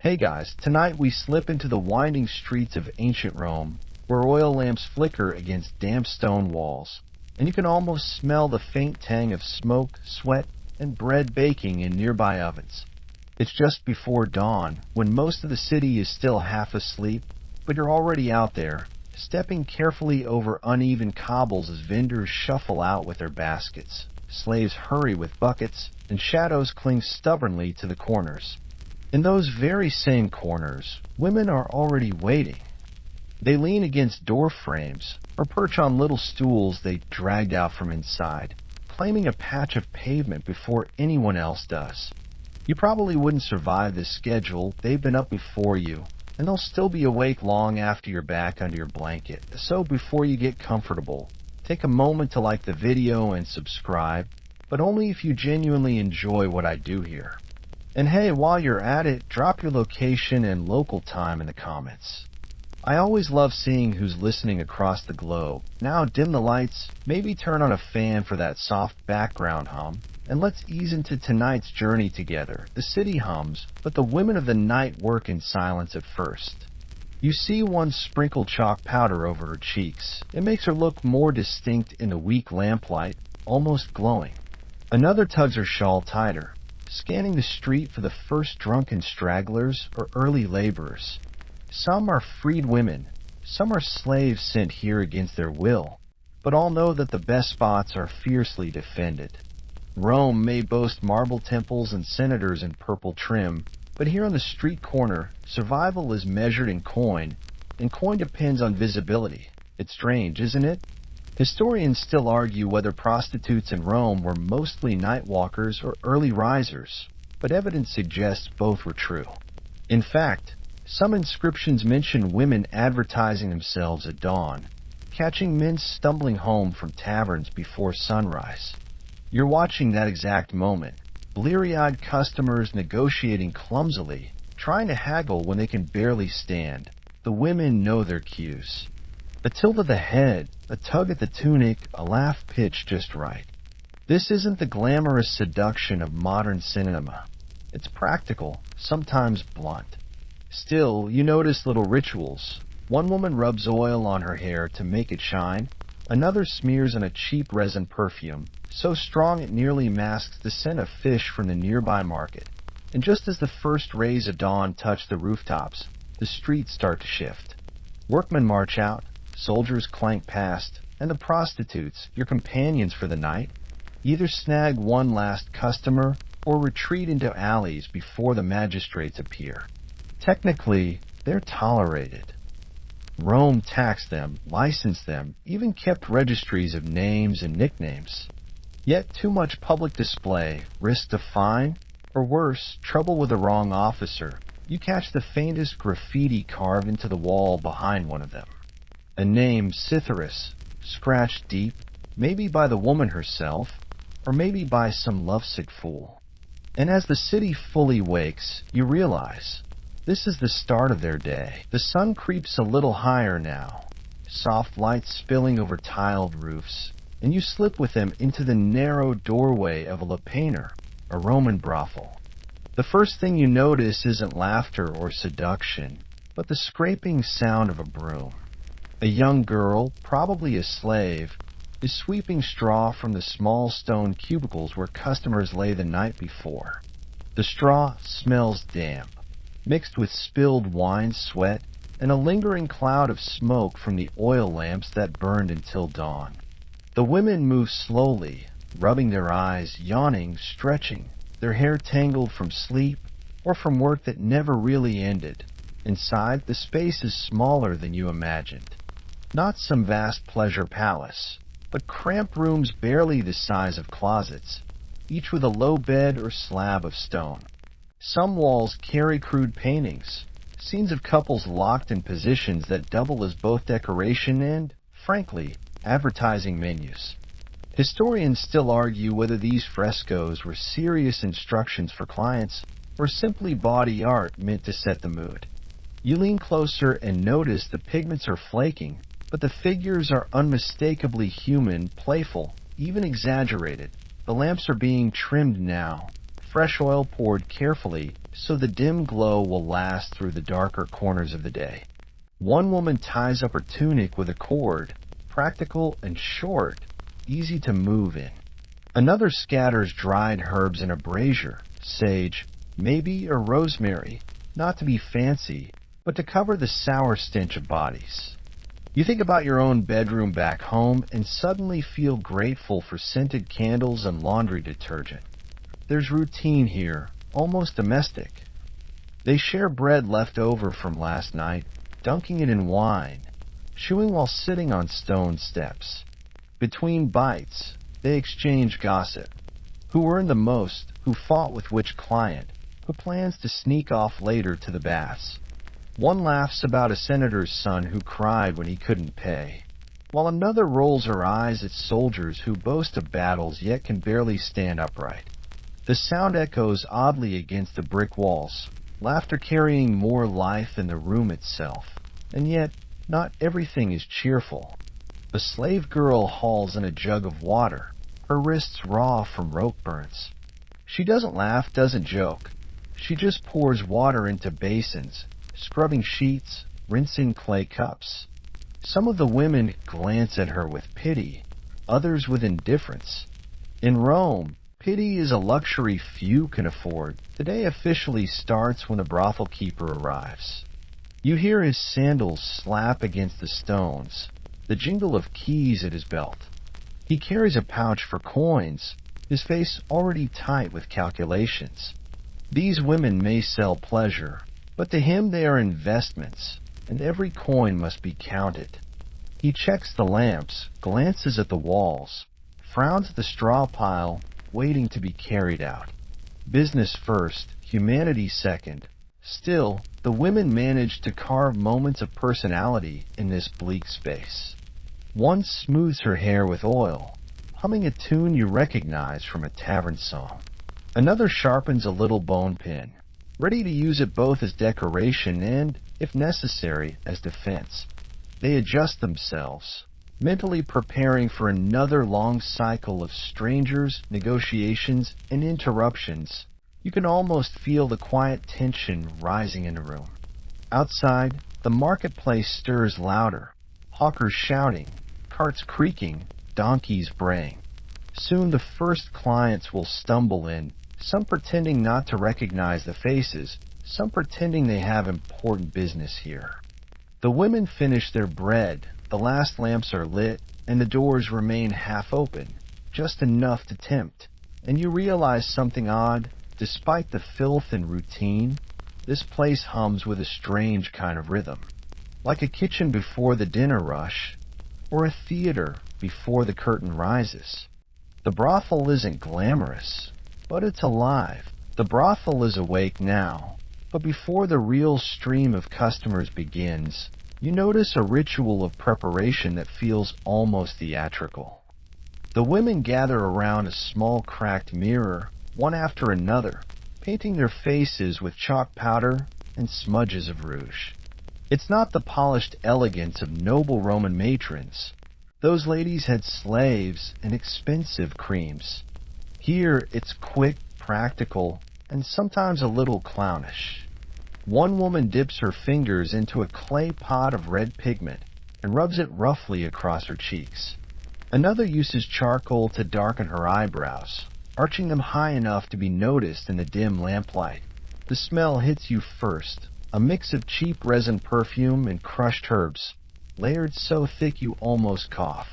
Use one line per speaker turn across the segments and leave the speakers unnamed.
Hey guys, tonight we slip into the winding streets of ancient Rome, where oil lamps flicker against damp stone walls, and you can almost smell the faint tang of smoke, sweat, and bread baking in nearby ovens. It's just before dawn, when most of the city is still half asleep, but you're already out there, stepping carefully over uneven cobbles as vendors shuffle out with their baskets, slaves hurry with buckets, and shadows cling stubbornly to the corners. In those very same corners, women are already waiting. They lean against door frames or perch on little stools they dragged out from inside, claiming a patch of pavement before anyone else does. You probably wouldn't survive this schedule. They've been up before you, and they'll still be awake long after you're back under your blanket. So before you get comfortable, take a moment to like the video and subscribe, but only if you genuinely enjoy what I do here. And hey, while you're at it, drop your location and local time in the comments. I always love seeing who's listening across the globe. Now dim the lights, maybe turn on a fan for that soft background hum, and let's ease into tonight's journey together. The city hums, but the women of the night work in silence at first. You see one sprinkle chalk powder over her cheeks. It makes her look more distinct in the weak lamplight, almost glowing. Another tugs her shawl tighter, scanning the street for the first drunken stragglers or early laborers. Some are freed women, some are slaves sent here against their will, but all know that the best spots are fiercely defended. Rome may boast marble temples and senators in purple trim, but here on the street corner, survival is measured in coin, and coin depends on visibility. It's strange, isn't it? Historians still argue whether prostitutes in Rome were mostly night walkers or early risers, but evidence suggests both were true. In fact, some inscriptions mention women advertising themselves at dawn, catching men stumbling home from taverns before sunrise. You're watching that exact moment, bleary-eyed customers negotiating clumsily, trying to haggle when they can barely stand. The women know their cues. A tilt of the head, a tug at the tunic, a laugh pitched just right. This isn't the glamorous seduction of modern cinema. It's practical, sometimes blunt. Still, you notice little rituals. One woman rubs oil on her hair to make it shine. Another smears on a cheap resin perfume, so strong it nearly masks the scent of fish from the nearby market. And just as the first rays of dawn touch the rooftops, the streets start to shift. Workmen march out, soldiers clank past, and the prostitutes, your companions for the night, either snag one last customer or retreat into alleys before the magistrates appear. Technically, they're tolerated. Rome taxed them, licensed them, even kept registries of names and nicknames. Yet too much public display risked a fine, or worse, trouble with the wrong officer. You catch the faintest graffiti carved into the wall behind one of them. A name, Cytheris, scratched deep, maybe by the woman herself, or maybe by some lovesick fool. And as the city fully wakes, you realize this is the start of their day. The sun creeps a little higher now, soft light spilling over tiled roofs, and you slip with them into the narrow doorway of a lapaner, a Roman brothel. The first thing you notice isn't laughter or seduction, but the scraping sound of a broom. A young girl, probably a slave, is sweeping straw from the small stone cubicles where customers lay the night before. The straw smells damp, mixed with spilled wine, sweat, and a lingering cloud of smoke from the oil lamps that burned until dawn. The women move slowly, rubbing their eyes, yawning, stretching, their hair tangled from sleep or from work that never really ended. Inside, the space is smaller than you imagined. Not some vast pleasure palace, but cramped rooms barely the size of closets, each with a low bed or slab of stone. Some walls carry crude paintings, scenes of couples locked in positions that double as both decoration and, frankly, advertising menus. Historians still argue whether these frescoes were serious instructions for clients or simply bawdy art meant to set the mood. You lean closer and notice the pigments are flaking, but the figures are unmistakably human, playful, even exaggerated. The lamps are being trimmed now, fresh oil poured carefully so the dim glow will last through the darker corners of the day. One woman ties up her tunic with a cord, practical and short, easy to move in. Another scatters dried herbs in a brazier, sage, maybe a rosemary, not to be fancy, but to cover the sour stench of bodies. You think about your own bedroom back home and suddenly feel grateful for scented candles and laundry detergent. There's routine here, almost domestic. They share bread left over from last night, dunking it in wine, chewing while sitting on stone steps. Between bites, they exchange gossip. Who earned the most, who fought with which client, who plans to sneak off later to the baths. One laughs about a senator's son who cried when he couldn't pay, while another rolls her eyes at soldiers who boast of battles yet can barely stand upright. The sound echoes oddly against the brick walls, laughter carrying more life than the room itself, and yet not everything is cheerful. A slave girl hauls in a jug of water, her wrists raw from rope burns. She doesn't laugh, doesn't joke. She just pours water into basins, scrubbing sheets, rinsing clay cups. Some of the women glance at her with pity, others with indifference. In Rome, pity is a luxury few can afford. The day officially starts when the brothel keeper arrives. You hear his sandals slap against the stones, the jingle of keys at his belt. He carries a pouch for coins, his face already tight with calculations. These women may sell pleasure, but to him they are investments, and every coin must be counted. He checks the lamps, glances at the walls, frowns at the straw pile, waiting to be carried out. Business first, humanity second. Still, the women manage to carve moments of personality in this bleak space. One smooths her hair with oil, humming a tune you recognize from a tavern song. Another sharpens a little bone pin, ready to use it both as decoration and, if necessary, as defense. They adjust themselves, mentally preparing for another long cycle of strangers, negotiations, and interruptions. You can almost feel the quiet tension rising in the room. Outside, the marketplace stirs louder, hawkers shouting, carts creaking, donkeys braying. Soon the first clients will stumble in, some pretending not to recognize the faces, some pretending they have important business here. The women finish their bread, the last lamps are lit, and the doors remain half open, just enough to tempt. And you realize something odd. Despite the filth and routine, this place hums with a strange kind of rhythm, like a kitchen before the dinner rush, or a theater before the curtain rises. The brothel isn't glamorous, but it's alive. The brothel is awake now, but before the real stream of customers begins, you notice a ritual of preparation that feels almost theatrical. The women gather around a small cracked mirror, one after another, painting their faces with chalk powder and smudges of rouge. It's not the polished elegance of noble Roman matrons. Those ladies had slaves and expensive creams. Here it's quick, practical, and sometimes a little clownish. One woman dips her fingers into a clay pot of red pigment and rubs it roughly across her cheeks. Another uses charcoal to darken her eyebrows, arching them high enough to be noticed in the dim lamplight. The smell hits you first, a mix of cheap resin perfume and crushed herbs, layered so thick you almost cough.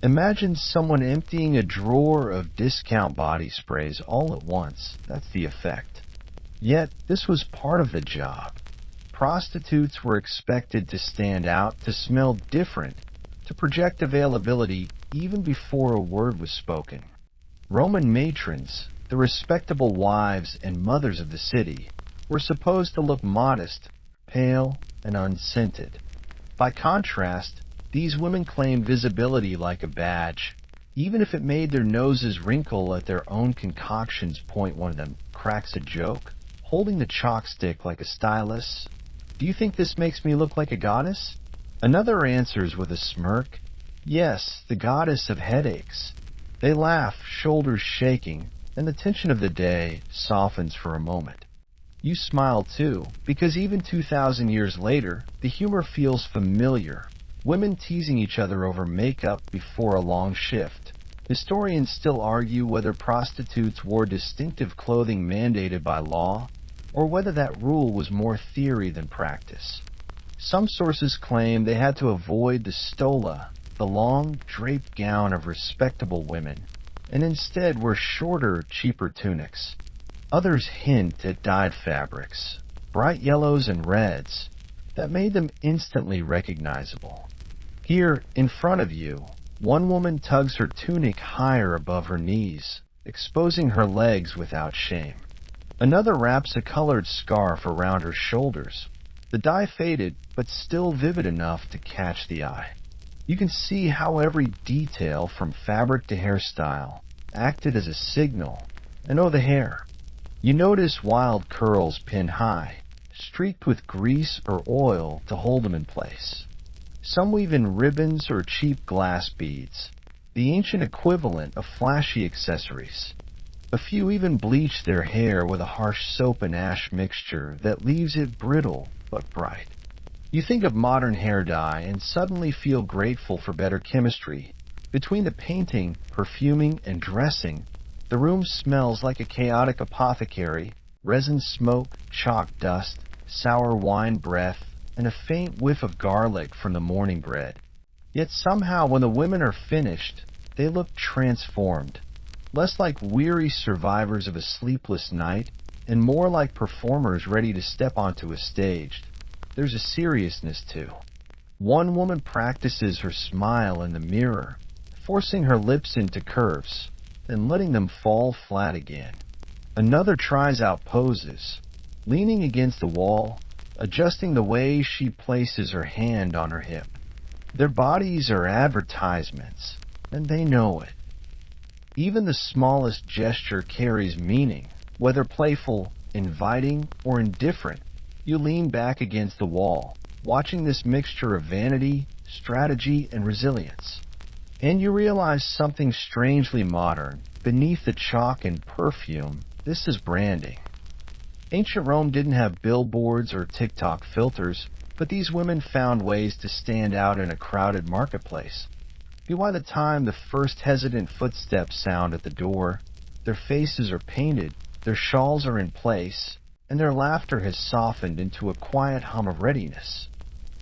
Imagine someone emptying a drawer of discount body sprays all at once. That's the effect. Yet, this was part of the job. Prostitutes were expected to stand out, to smell different, to project availability even before a word was spoken. Roman matrons, the respectable wives and mothers of the city, were supposed to look modest, pale, and unscented. By contrast, these women claimed visibility like a badge. Even if it made their noses wrinkle at their own concoctions, point one of them cracks a joke, holding the chalk stick like a stylus. Do you think this makes me look like a goddess? Another answers with a smirk. Yes, the goddess of headaches. They laugh, shoulders shaking, and the tension of the day softens for a moment. You smile too, because even 2,000 years later, the humor feels familiar. Women teasing each other over makeup before a long shift. Historians still argue whether prostitutes wore distinctive clothing mandated by law, or whether that rule was more theory than practice. Some sources claim they had to avoid the stola, the long, draped gown of respectable women, and instead wear shorter, cheaper tunics. Others hint at dyed fabrics, bright yellows and reds, that made them instantly recognizable. Here, in front of you, one woman tugs her tunic higher above her knees, exposing her legs without shame. Another wraps a colored scarf around her shoulders. The dye faded, but still vivid enough to catch the eye. You can see how every detail, from fabric to hairstyle, acted as a signal. And oh, the hair. You notice wild curls pinned high, streaked with grease or oil to hold them in place. Some weave in ribbons or cheap glass beads, the ancient equivalent of flashy accessories. A few even bleach their hair with a harsh soap and ash mixture that leaves it brittle but bright. You think of modern hair dye and suddenly feel grateful for better chemistry. Between the painting, perfuming, and dressing, the room smells like a chaotic apothecary, resin smoke, chalk dust, sour wine breath, and a faint whiff of garlic from the morning bread. Yet somehow when the women are finished, they look transformed. Less like weary survivors of a sleepless night, and more like performers ready to step onto a stage. There's a seriousness too. One woman practices her smile in the mirror, forcing her lips into curves, then letting them fall flat again. Another tries out poses, leaning against the wall, adjusting the way she places her hand on her hip. Their bodies are advertisements, and they know it. Even the smallest gesture carries meaning, whether playful, inviting, or indifferent. You lean back against the wall, watching this mixture of vanity, strategy, and resilience. And you realize something strangely modern. Beneath the chalk and perfume, this is branding. Ancient Rome didn't have billboards or TikTok filters, but these women found ways to stand out in a crowded marketplace. By the time the first hesitant footsteps sound at the door, their faces are painted, their shawls are in place, and their laughter has softened into a quiet hum of readiness.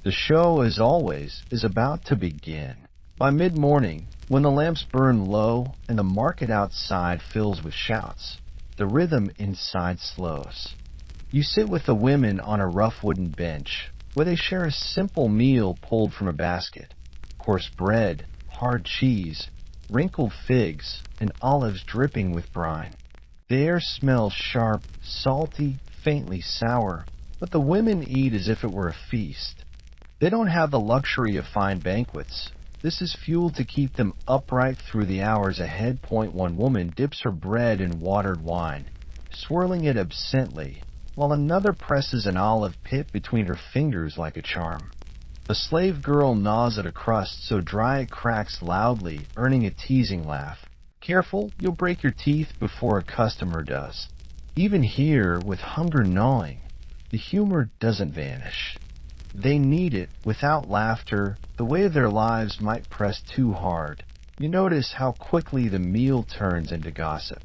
The show, as always, is about to begin. By mid-morning, when the lamps burn low and the market outside fills with shouts, the rhythm inside slows. You sit with the women on a rough wooden bench, where they share a simple meal pulled from a basket. Coarse bread, hard cheese, wrinkled figs, and olives dripping with brine. The air smells sharp, salty, faintly sour, but the women eat as if it were a feast. They don't have the luxury of fine banquets. This is fuel to keep them upright through the hours ahead. One woman dips her bread in watered wine, swirling it absently, while another presses an olive pit between her fingers like a charm. A slave girl gnaws at a crust so dry it cracks loudly, earning a teasing laugh. Careful, you'll break your teeth before a customer does. Even here, with hunger gnawing, the humor doesn't vanish. They need it. Without laughter, the weight of their lives might press too hard. You notice how quickly the meal turns into gossip.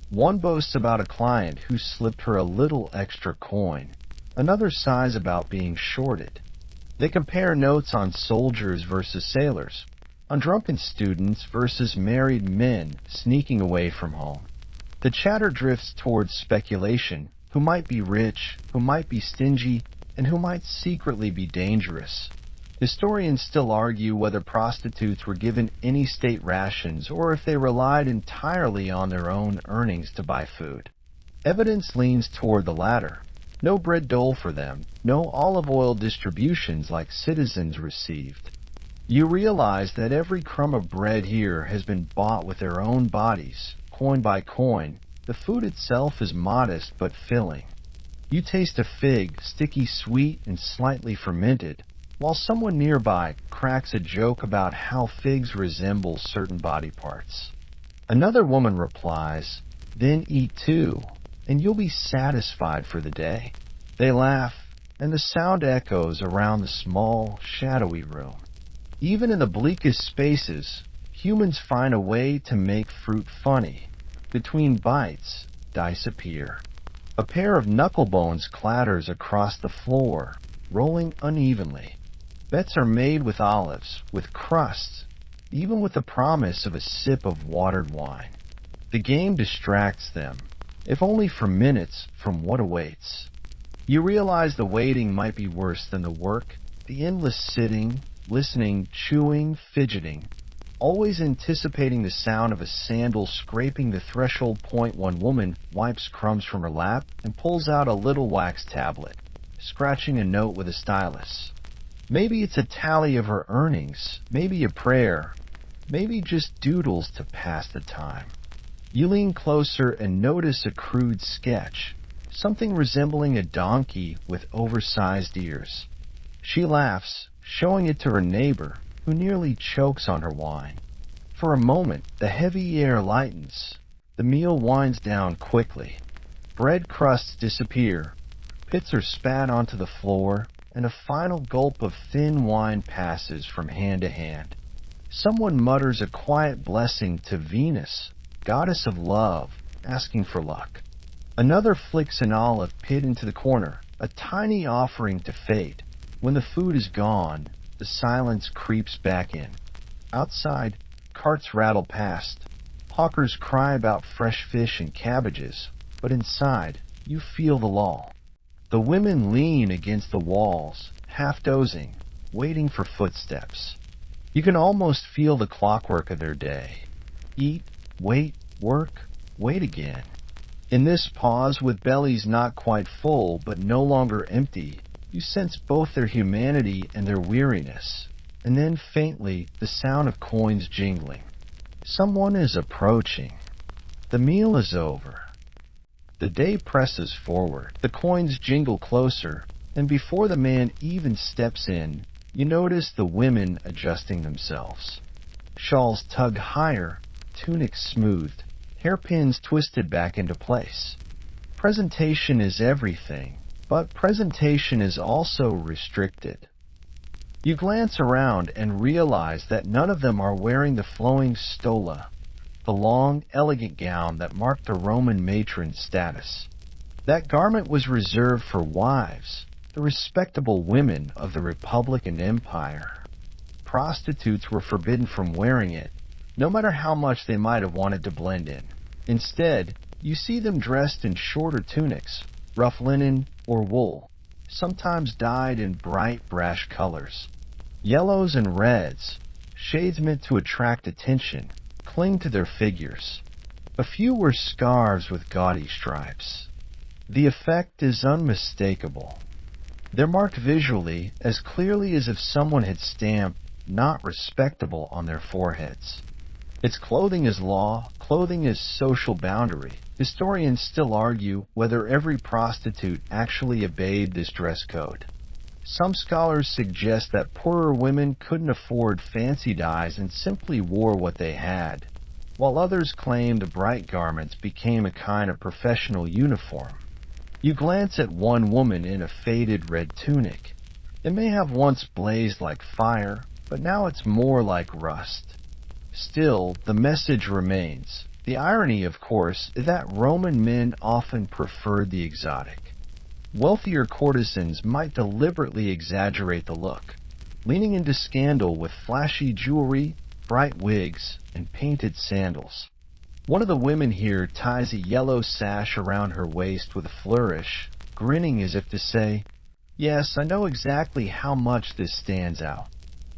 One boasts about a client who slipped her a little extra coin. Another sighs about being shorted. They compare notes on soldiers versus sailors, on drunken students versus married men sneaking away from home. The chatter drifts towards speculation. Who might be rich, who might be stingy, and who might secretly be dangerous. Historians still argue whether prostitutes were given any state rations or if they relied entirely on their own earnings to buy food. Evidence leans toward the latter. No bread dole for them, no olive oil distributions like citizens received. You realize that every crumb of bread here has been bought with their own bodies, coin by coin. The food itself is modest but filling. You taste a fig, sticky sweet and slightly fermented, while someone nearby cracks a joke about how figs resemble certain body parts. Another woman replies, Then eat too, and you'll be satisfied for the day. They laugh, and the sound echoes around the small, shadowy room. Even in the bleakest spaces, humans find a way to make fruit funny. Between bites, dice appear. A pair of knuckle bones clatters across the floor, rolling unevenly. Bets are made with olives, with crusts, even with the promise of a sip of watered wine. The game distracts them, if only for minutes, from what awaits. You realize the waiting might be worse than the work, the endless sitting, listening, chewing, fidgeting, always anticipating the sound of a sandal scraping the threshold point. One woman wipes crumbs from her lap and pulls out a little wax tablet, scratching a note with a stylus. Maybe it's a tally of her earnings, maybe a prayer, maybe just doodles to pass the time. You lean closer and notice a crude sketch, something resembling a donkey with oversized ears. She laughs, showing it to her neighbor, who nearly chokes on her wine. For a moment, the heavy air lightens. The meal winds down quickly. Bread crusts disappear. Pits are spat onto the floor, and a final gulp of thin wine passes from hand to hand. Someone mutters a quiet blessing to Venus, goddess of love, asking for luck. Another flicks an olive pit into the corner, a tiny offering to fate. When the food is gone, the silence creeps back in. Outside, carts rattle past. Hawkers cry about fresh fish and cabbages, but inside, you feel the lull. The women lean against the walls, half dozing, waiting for footsteps. You can almost feel the clockwork of their day. Eat, wait, work, wait again. In this pause, with bellies not quite full but no longer empty, you sense both their humanity and their weariness, and then faintly the sound of coins jingling. Someone is approaching. The meal is over. The day presses forward. The coins jingle closer, and before the man even steps in, you notice the women adjusting themselves. Shawls tug higher, tunics smoothed, hairpins twisted back into place. Presentation is everything, but presentation is also restricted. You glance around and realize that none of them are wearing the flowing stola, the long, elegant gown that marked the Roman matron's status. That garment was reserved for wives, the respectable women of the Republic and Empire. Prostitutes were forbidden from wearing it, no matter how much they might have wanted to blend in. Instead, you see them dressed in shorter tunics, rough linen or wool, sometimes dyed in bright, brash colors. Yellows and reds, shades meant to attract attention, cling to their figures. A few wear scarves with gaudy stripes. The effect is unmistakable. They're marked visually as clearly as if someone had stamped "not respectable" on their foreheads. Its clothing is law, clothing is social boundary. Historians still argue whether every prostitute actually obeyed this dress code. Some scholars suggest that poorer women couldn't afford fancy dyes and simply wore what they had, while others claim the bright garments became a kind of professional uniform. You glance at one woman in a faded red tunic. It may have once blazed like fire, but now it's more like rust. Still, the message remains. The irony, of course, is that Roman men often preferred the exotic. Wealthier courtesans might deliberately exaggerate the look, leaning into scandal with flashy jewelry, bright wigs, and painted sandals. One of the women here ties a yellow sash around her waist with a flourish, grinning as if to say, "Yes, I know exactly how much this stands out."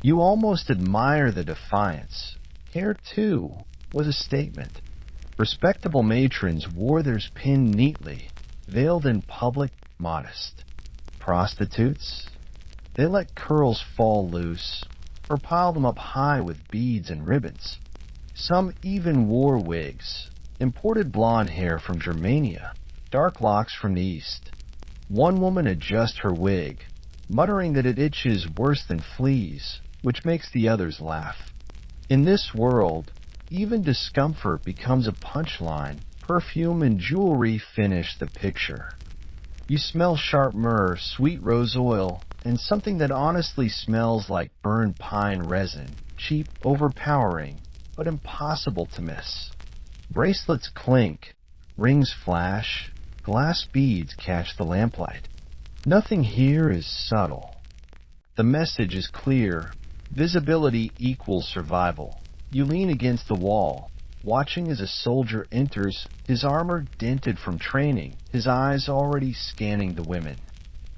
You almost admire the defiance. Hair, too, was a statement. Respectable matrons wore theirs pinned neatly, veiled in public, modest. Prostitutes? They let curls fall loose, or piled them up high with beads and ribbons. Some even wore wigs, imported blonde hair from Germania, dark locks from the East. One woman adjusts her wig, muttering that it itches worse than fleas, which makes the others laugh. In this world, even discomfort becomes a punchline, Perfume and jewelry finish the picture. You smell sharp myrrh, sweet rose oil, and something that honestly smells like burned pine resin. Cheap, overpowering, but impossible to miss. Bracelets clink, rings flash, glass beads catch the lamplight. Nothing here is subtle. The message is clear. Visibility equals survival. You lean against the wall, watching as a soldier enters, his armor dented from training, his eyes already scanning the women.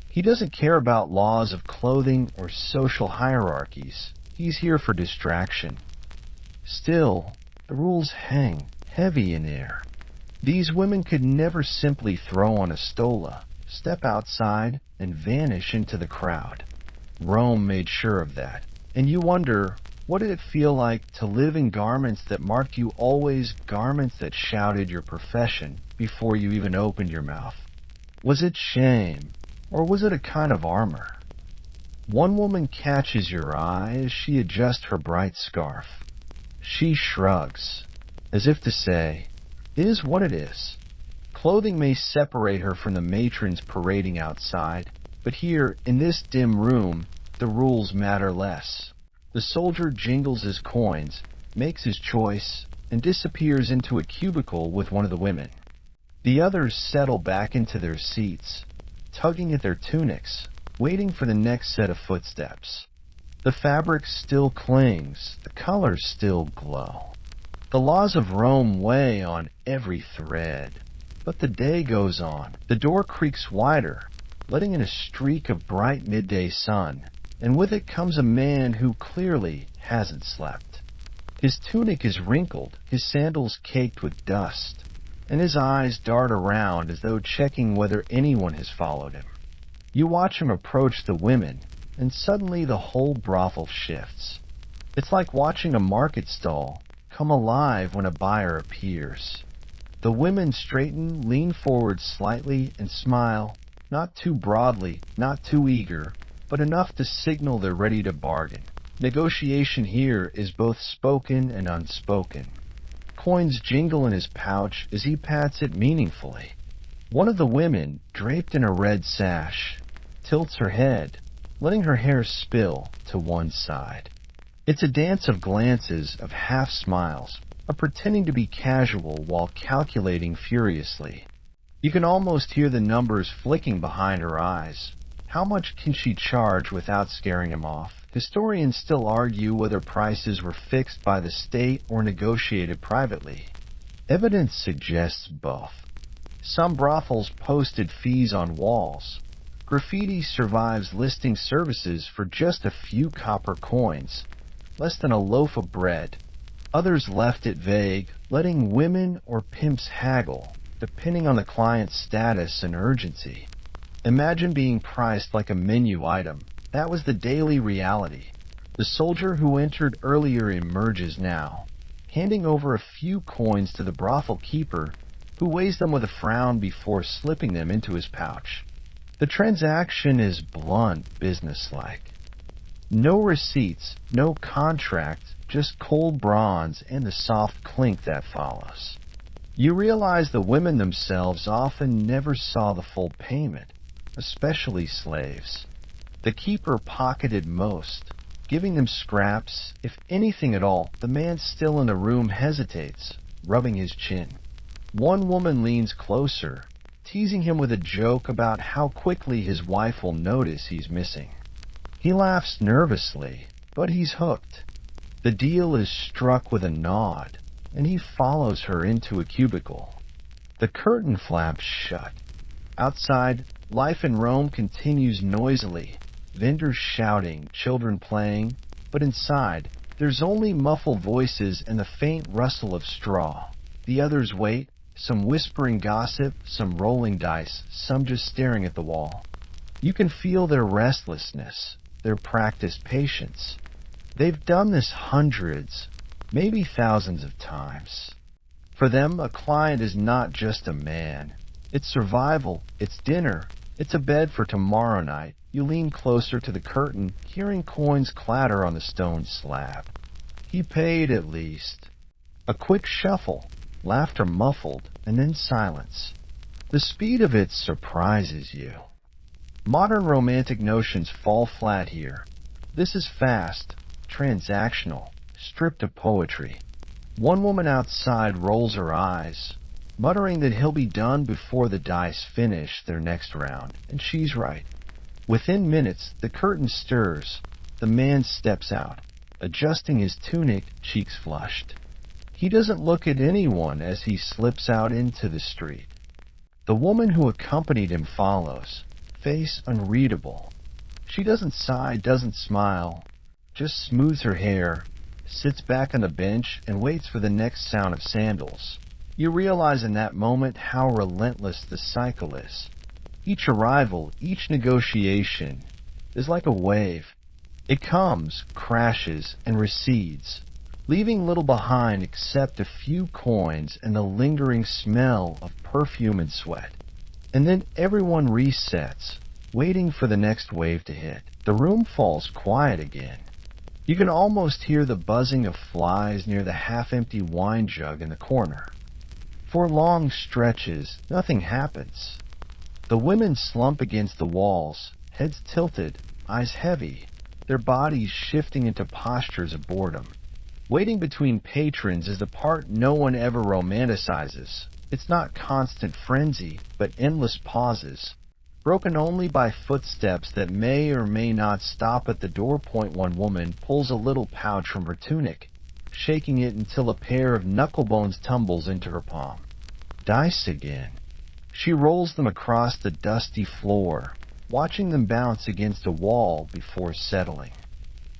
He doesn't care about laws of clothing or social hierarchies. He's here for distraction. Still, the rules hang heavy in air. These women could never simply throw on a stola, step outside, and vanish into the crowd. Rome made sure of that. And you wonder, what did it feel like to live in garments that marked you always, garments that shouted your profession before you even opened your mouth? Was it shame, or was it a kind of armor? One woman catches your eye as she adjusts her bright scarf. She shrugs, as if to say, "It is what it is." Clothing may separate her from the matrons parading outside, but here, in this dim room, the rules matter less. The soldier jingles his coins, makes his choice, and disappears into a cubicle with one of the women. The others settle back into their seats, tugging at their tunics, waiting for the next set of footsteps. The fabric still clings, the colors still glow. The laws of Rome weigh on every thread. But the day goes on. The door creaks wider, letting in a streak of bright midday sun, and with it comes a man who clearly hasn't slept. His tunic is wrinkled, his sandals caked with dust, and his eyes dart around as though checking whether anyone has followed him. You watch him approach the women, and suddenly the whole brothel shifts. It's like watching a market stall come alive when a buyer appears. The women straighten, lean forward slightly, and smile, not too broadly, not too eager, but enough to signal they're ready to bargain. Negotiation here is both spoken and unspoken. Coins jingle in his pouch as he pats it meaningfully. One of the women, draped in a red sash, tilts her head, letting her hair spill to one side. It's a dance of glances, of half smiles, of pretending to be casual while calculating furiously. You can almost hear the numbers flicking behind her eyes. How much can she charge without scaring him off? Historians still argue whether prices were fixed by the state or negotiated privately. Evidence suggests both. Some brothels posted fees on walls. Graffiti survives listing services for just a few copper coins, less than a loaf of bread. Others left it vague, letting women or pimps haggle, depending on the client's status and urgency. Imagine being priced like a menu item. That was the daily reality. The soldier who entered earlier emerges now, handing over a few coins to the brothel keeper, who weighs them with a frown before slipping them into his pouch. The transaction is blunt, businesslike. No receipts, no contract, just cold bronze and the soft clink that follows. You realize the women themselves often never saw the full payment, especially slaves. The keeper pocketed most, giving them scraps, if anything at all. The man still in the room hesitates, rubbing his chin. One woman leans closer, teasing him with a joke about how quickly his wife will notice he's missing. He laughs nervously, but he's hooked. The deal is struck with a nod, and he follows her into a cubicle. The curtain flaps shut. Outside, life in Rome continues noisily, vendors shouting, children playing, but inside, there's only muffled voices and the faint rustle of straw. The others wait, some whispering gossip, some rolling dice, some just staring at the wall. You can feel their restlessness, their practiced patience. They've done this hundreds, maybe thousands of times. For them, a client is not just a man. It's survival, it's dinner, it's a bed for tomorrow night. You lean closer to the curtain, hearing coins clatter on the stone slab. He paid at least. A quick shuffle, laughter muffled, and then silence. The speed of it surprises you. Modern romantic notions fall flat here. This is fast, transactional, stripped of poetry. One woman outside rolls her eyes, muttering that he'll be done before the dice finish their next round, and she's right. Within minutes, the curtain stirs. The man steps out, adjusting his tunic, cheeks flushed. He doesn't look at anyone as he slips out into the street. The woman who accompanied him follows, face unreadable. She doesn't sigh, doesn't smile, just smooths her hair, sits back on the bench, and waits for the next sound of sandals. You realize in that moment how relentless the cycle is. Each arrival, each negotiation is like a wave. It comes, crashes, and recedes, leaving little behind except a few coins and the lingering smell of perfume and sweat. And then everyone resets, waiting for the next wave to hit. The room falls quiet again. You can almost hear the buzzing of flies near the half-empty wine jug in the corner. For long stretches, nothing happens. The women slump against the walls, heads tilted, eyes heavy, their bodies shifting into postures of boredom. Waiting between patrons is the part no one ever romanticizes. It's not constant frenzy, but endless pauses, broken only by footsteps that may or may not stop at the door. One woman pulls a little pouch from her tunic, shaking it until a pair of knucklebones tumbles into her palm. Dice again. She rolls them across the dusty floor, watching them bounce against a wall before settling.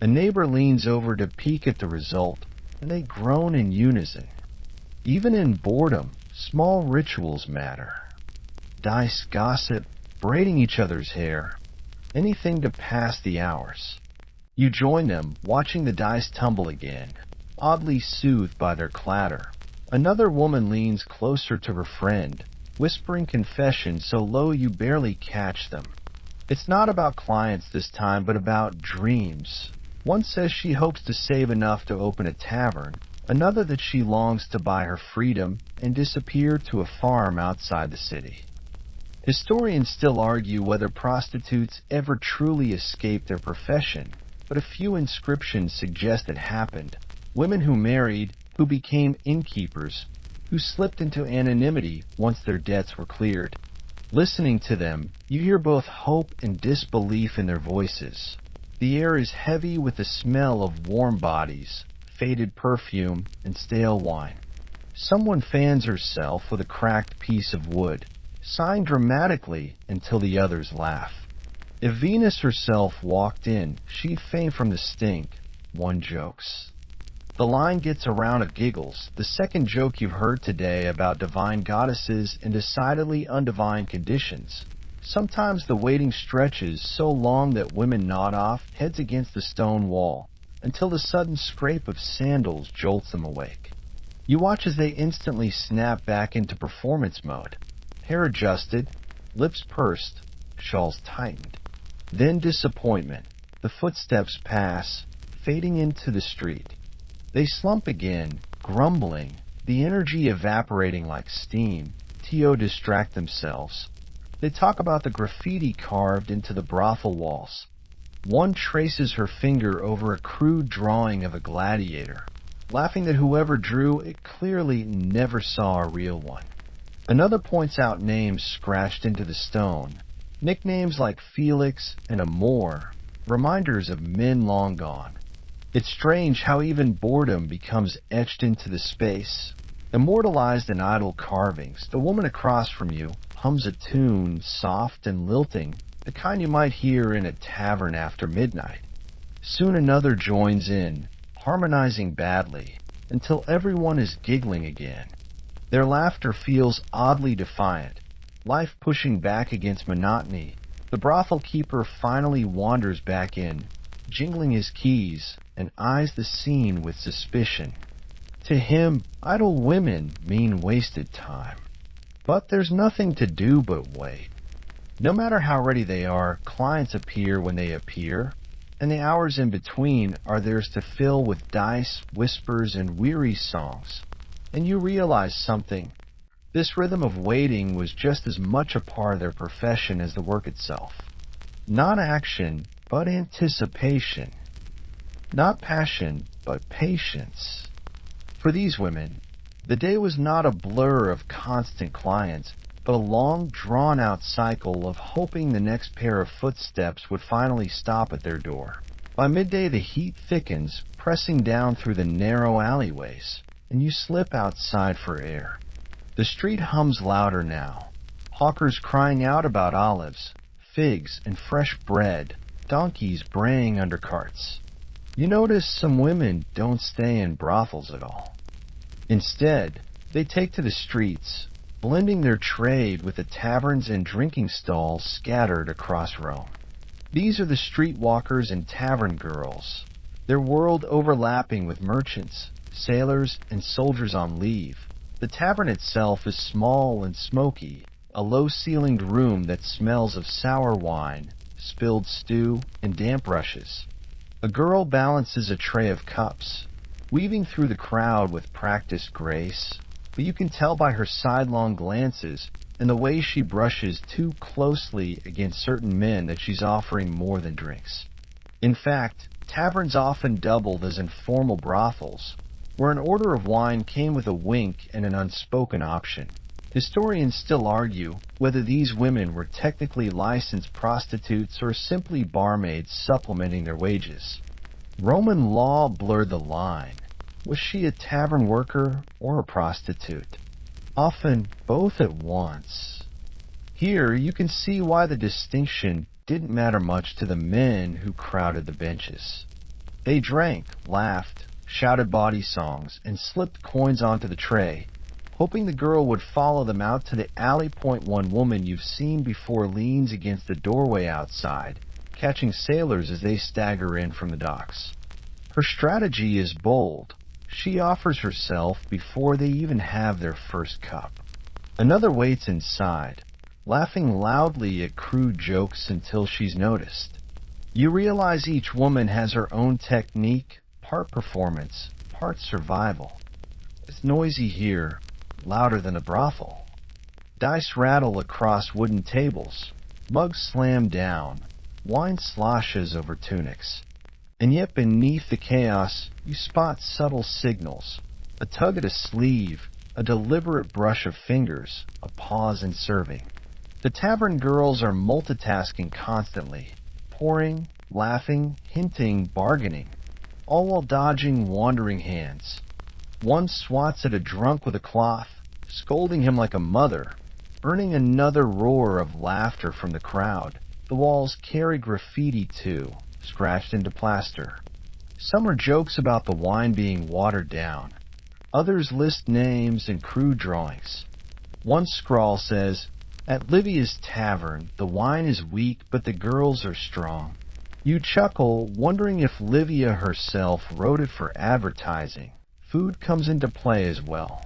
A neighbor leans over to peek at the result, and they groan in unison. Even in boredom, small rituals matter. Dice gossip, braiding each other's hair, anything to pass the hours. You join them, watching the dice tumble again, oddly soothed by their clatter. Another woman leans closer to her friend, whispering confessions so low you barely catch them. It's not about clients this time, but about dreams. One says she hopes to save enough to open a tavern, another that she longs to buy her freedom and disappear to a farm outside the city. Historians still argue whether prostitutes ever truly escaped their profession, but a few inscriptions suggest it happened. Women who married, who became innkeepers, who slipped into anonymity once their debts were cleared. Listening to them, you hear both hope and disbelief in their voices. The air is heavy with the smell of warm bodies, faded perfume, and stale wine. Someone fans herself with a cracked piece of wood, sighing dramatically until the others laugh. If Venus herself walked in, she'd faint from the stink, one jokes. The line gets a round of giggles, the second joke you've heard today about divine goddesses in decidedly undivine conditions. Sometimes the waiting stretches so long that women nod off, heads against the stone wall, until the sudden scrape of sandals jolts them awake. You watch as they instantly snap back into performance mode, hair adjusted, lips pursed, shawls tightened. Then disappointment. The footsteps pass, fading into the street. They slump again, grumbling, the energy evaporating like steam. To distract themselves. They talk about the graffiti carved into the brothel walls. One traces her finger over a crude drawing of a gladiator, laughing that whoever drew it clearly never saw a real one. Another points out names scratched into the stone, nicknames like Felix and Amor, reminders of men long gone. It's strange how even boredom becomes etched into the space. Immortalized in idle carvings, the woman across from you hums a tune, soft and lilting, the kind you might hear in a tavern after midnight. Soon another joins in, harmonizing badly, until everyone is giggling again. Their laughter feels oddly defiant, life pushing back against monotony. The brothel keeper finally wanders back in, jingling his keys, and eyes the scene with suspicion. To him, idle women mean wasted time. But there's nothing to do but wait. No matter how ready they are, clients appear when they appear, and the hours in between are theirs to fill with dice, whispers, and weary songs. And you realize something. This rhythm of waiting was just as much a part of their profession as the work itself. Not action, but anticipation. Not passion, but patience. For these women, the day was not a blur of constant clients, but a long, drawn-out cycle of hoping the next pair of footsteps would finally stop at their door. By midday, the heat thickens, pressing down through the narrow alleyways, and you slip outside for air. The street hums louder now, hawkers crying out about olives, figs, and fresh bread, donkeys braying under carts. You notice some women don't stay in brothels at all. Instead, they take to the streets, blending their trade with the taverns and drinking stalls scattered across Rome. These are the streetwalkers and tavern girls, their world overlapping with merchants, sailors, and soldiers on leave. The tavern itself is small and smoky, a low-ceilinged room that smells of sour wine, spilled stew, and damp rushes. A girl balances a tray of cups, weaving through the crowd with practiced grace, but you can tell by her sidelong glances and the way she brushes too closely against certain men that she's offering more than drinks. In fact, taverns often doubled as informal brothels, where an order of wine came with a wink and an unspoken option. Historians still argue whether these women were technically licensed prostitutes or simply barmaids supplementing their wages. Roman law blurred the line. Was she a tavern worker or a prostitute? Often both at once. Here you can see why the distinction didn't matter much to the men who crowded the benches. They drank, laughed, shouted bawdy songs, and slipped coins onto the tray, hoping the girl would follow them out to the alley. One woman you've seen before leans against the doorway outside, catching sailors as they stagger in from the docks. Her strategy is bold. She offers herself before they even have their first cup. Another waits inside, laughing loudly at crude jokes until she's noticed. You realize each woman has her own technique, part performance, part survival. It's noisy here, louder than a brothel. Dice rattle across wooden tables, mugs slam down, wine sloshes over tunics. And yet beneath the chaos, you spot subtle signals. A tug at a sleeve, a deliberate brush of fingers, a pause in serving. The tavern girls are multitasking constantly, pouring, laughing, hinting, bargaining, all while dodging wandering hands. One swats at a drunk with a cloth, scolding him like a mother, earning another roar of laughter from the crowd. The walls carry graffiti too, scratched into plaster. Some are jokes about the wine being watered down. Others list names and crude drawings. One scrawl says, "At Livia's tavern, the wine is weak, but the girls are strong." You chuckle, wondering if Livia herself wrote it for advertising. Food comes into play as well.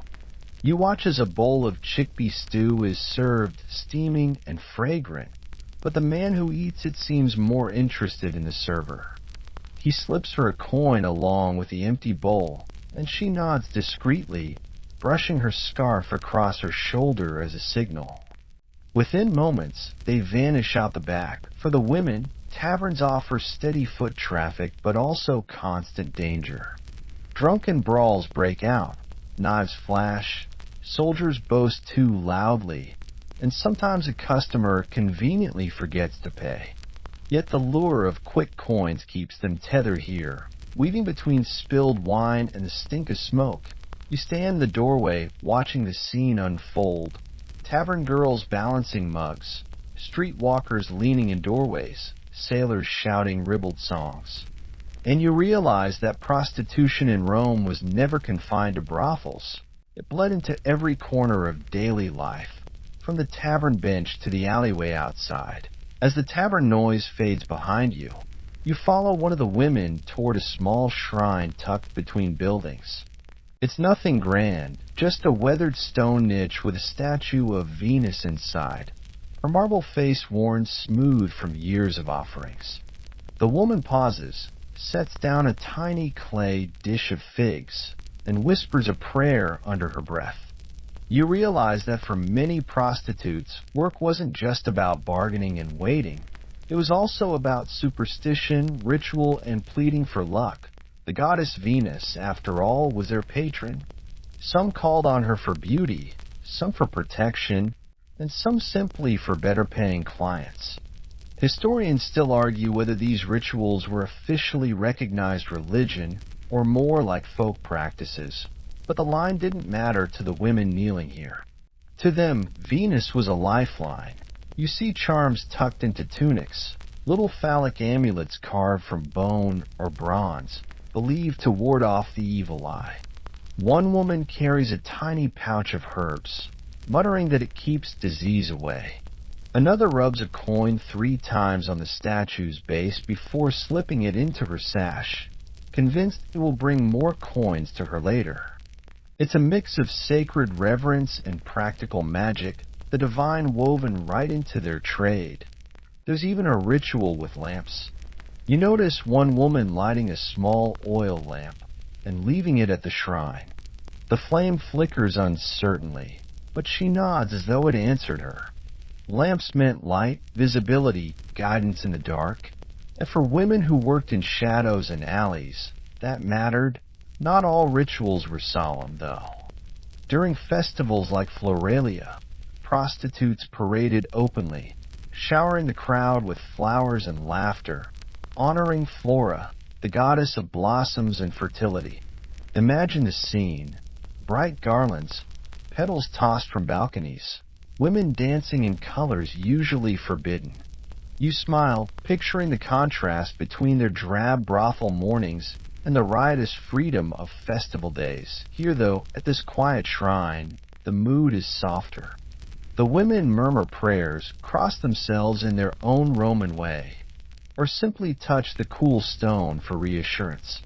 You watch as a bowl of chickpea stew is served, steaming and fragrant, but the man who eats it seems more interested in the server. He slips her a coin along with the empty bowl, and she nods discreetly, brushing her scarf across her shoulder as a signal. Within moments, they vanish out the back. For the women, taverns offer steady foot traffic, but also constant danger. Drunken brawls break out, knives flash, soldiers boast too loudly, and sometimes a customer conveniently forgets to pay. Yet the lure of quick coins keeps them tethered here, weaving between spilled wine and the stink of smoke. You stand in the doorway, watching the scene unfold. Tavern girls balancing mugs, streetwalkers leaning in doorways, sailors shouting ribald songs. And you realize that prostitution in Rome was never confined to brothels. It bled into every corner of daily life, from the tavern bench to the alleyway outside. As the tavern noise fades behind you, you follow one of the women toward a small shrine tucked between buildings. It's nothing grand, just a weathered stone niche with a statue of Venus inside, her marble face worn smooth from years of offerings. The woman pauses, sets down a tiny clay dish of figs, and whispers a prayer under her breath. You realize that for many prostitutes, work wasn't just about bargaining and waiting. It was also about superstition, ritual, and pleading for luck. The goddess Venus, after all, was their patron. Some called on her for beauty, some for protection, and some simply for better paying clients. Historians still argue whether these rituals were officially recognized religion or more like folk practices, but the line didn't matter to the women kneeling here. To them, Venus was a lifeline. You see charms tucked into tunics, little phallic amulets carved from bone or bronze, believed to ward off the evil eye. One woman carries a tiny pouch of herbs, muttering that it keeps disease away. Another rubs a coin 3 times on the statue's base before slipping it into her sash, convinced it will bring more coins to her later. It's a mix of sacred reverence and practical magic, the divine woven right into their trade. There's even a ritual with lamps. You notice one woman lighting a small oil lamp and leaving it at the shrine. The flame flickers uncertainly, but she nods as though it answered her. Lamps meant light, visibility, guidance in the dark. And for women who worked in shadows and alleys, that mattered. Not all rituals were solemn, though. During festivals like Floralia, prostitutes paraded openly, showering the crowd with flowers and laughter, honoring Flora, the goddess of blossoms and fertility. Imagine the scene. Bright garlands, petals tossed from balconies, women dancing in colors usually forbidden. You smile, picturing the contrast between their drab brothel mornings and the riotous freedom of festival days. Here, though, at this quiet shrine, the mood is softer. The women murmur prayers, cross themselves in their own Roman way, or simply touch the cool stone for reassurance.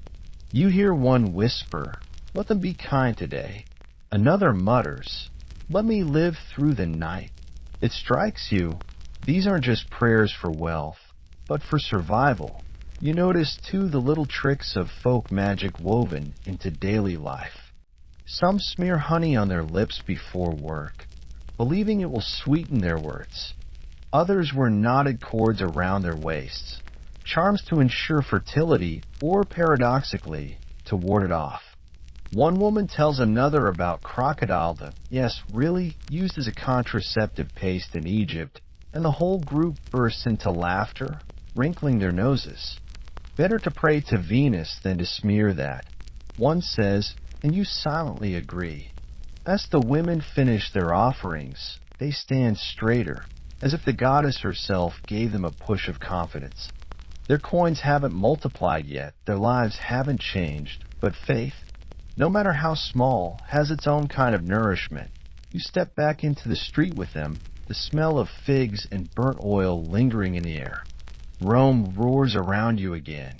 You hear one whisper, "Let them be kind today." Another mutters, "Let me live through the night." It strikes you, these aren't just prayers for wealth, but for survival. You notice, too, the little tricks of folk magic woven into daily life. Some smear honey on their lips before work, believing it will sweeten their words. Others wear knotted cords around their waists, charms to ensure fertility or, paradoxically, to ward it off. One woman tells another about crocodile, yes, really, used as a contraceptive paste in Egypt, and the whole group bursts into laughter, wrinkling their noses. Better to pray to Venus than to smear that, one says, and you silently agree. As the women finish their offerings, they stand straighter, as if the goddess herself gave them a push of confidence. Their coins haven't multiplied yet, their lives haven't changed, but faith, no matter how small, has its own kind of nourishment. You step back into the street with them, the smell of figs and burnt oil lingering in the air. Rome roars around you again.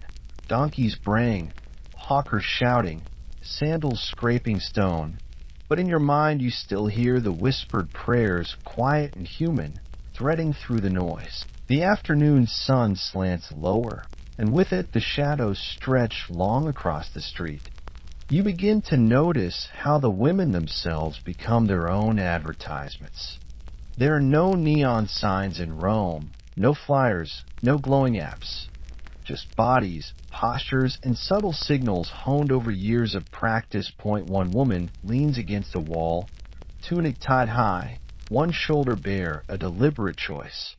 Donkeys braying, hawkers shouting, sandals scraping stone. But in your mind you still hear the whispered prayers, quiet and human, threading through the noise. The afternoon sun slants lower, and with it the shadows stretch long across the street. You begin to notice how the women themselves become their own advertisements. There are no neon signs in Rome, no flyers, no glowing apps. Just bodies, postures, and subtle signals honed over years of practice. One woman leans against a wall, tunic tied high, one shoulder bare, a deliberate choice.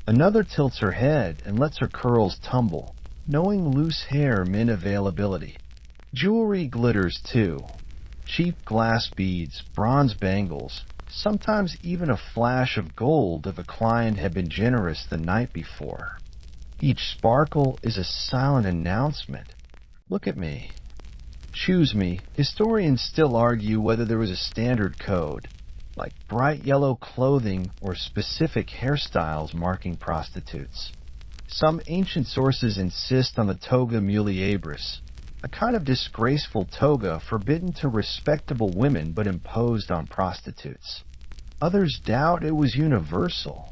Another tilts her head and lets her curls tumble, knowing loose hair meant availability. Jewelry glitters too. Cheap glass beads, bronze bangles, sometimes even a flash of gold if a client had been generous the night before. Each sparkle is a silent announcement. Look at me. Choose me. Historians still argue whether there was a standard code, like bright yellow clothing or specific hairstyles marking prostitutes. Some ancient sources insist on the toga muliebris, a kind of disgraceful toga forbidden to respectable women but imposed on prostitutes. Others doubt it was universal.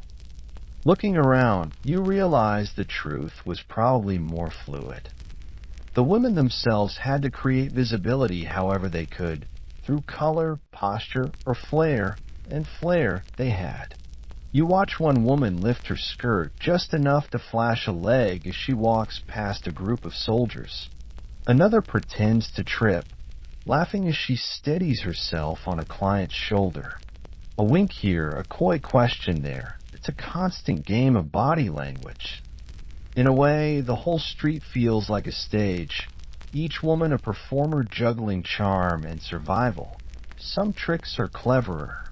Looking around, you realize the truth was probably more fluid. The women themselves had to create visibility however they could, through color, posture, or flair, and flair they had. You watch one woman lift her skirt just enough to flash a leg as she walks past a group of soldiers. Another pretends to trip, laughing as she steadies herself on a client's shoulder. A wink here, a coy question there. It's a constant game of body language. In a way, the whole street feels like a stage, each woman a performer juggling charm and survival. Some tricks are cleverer.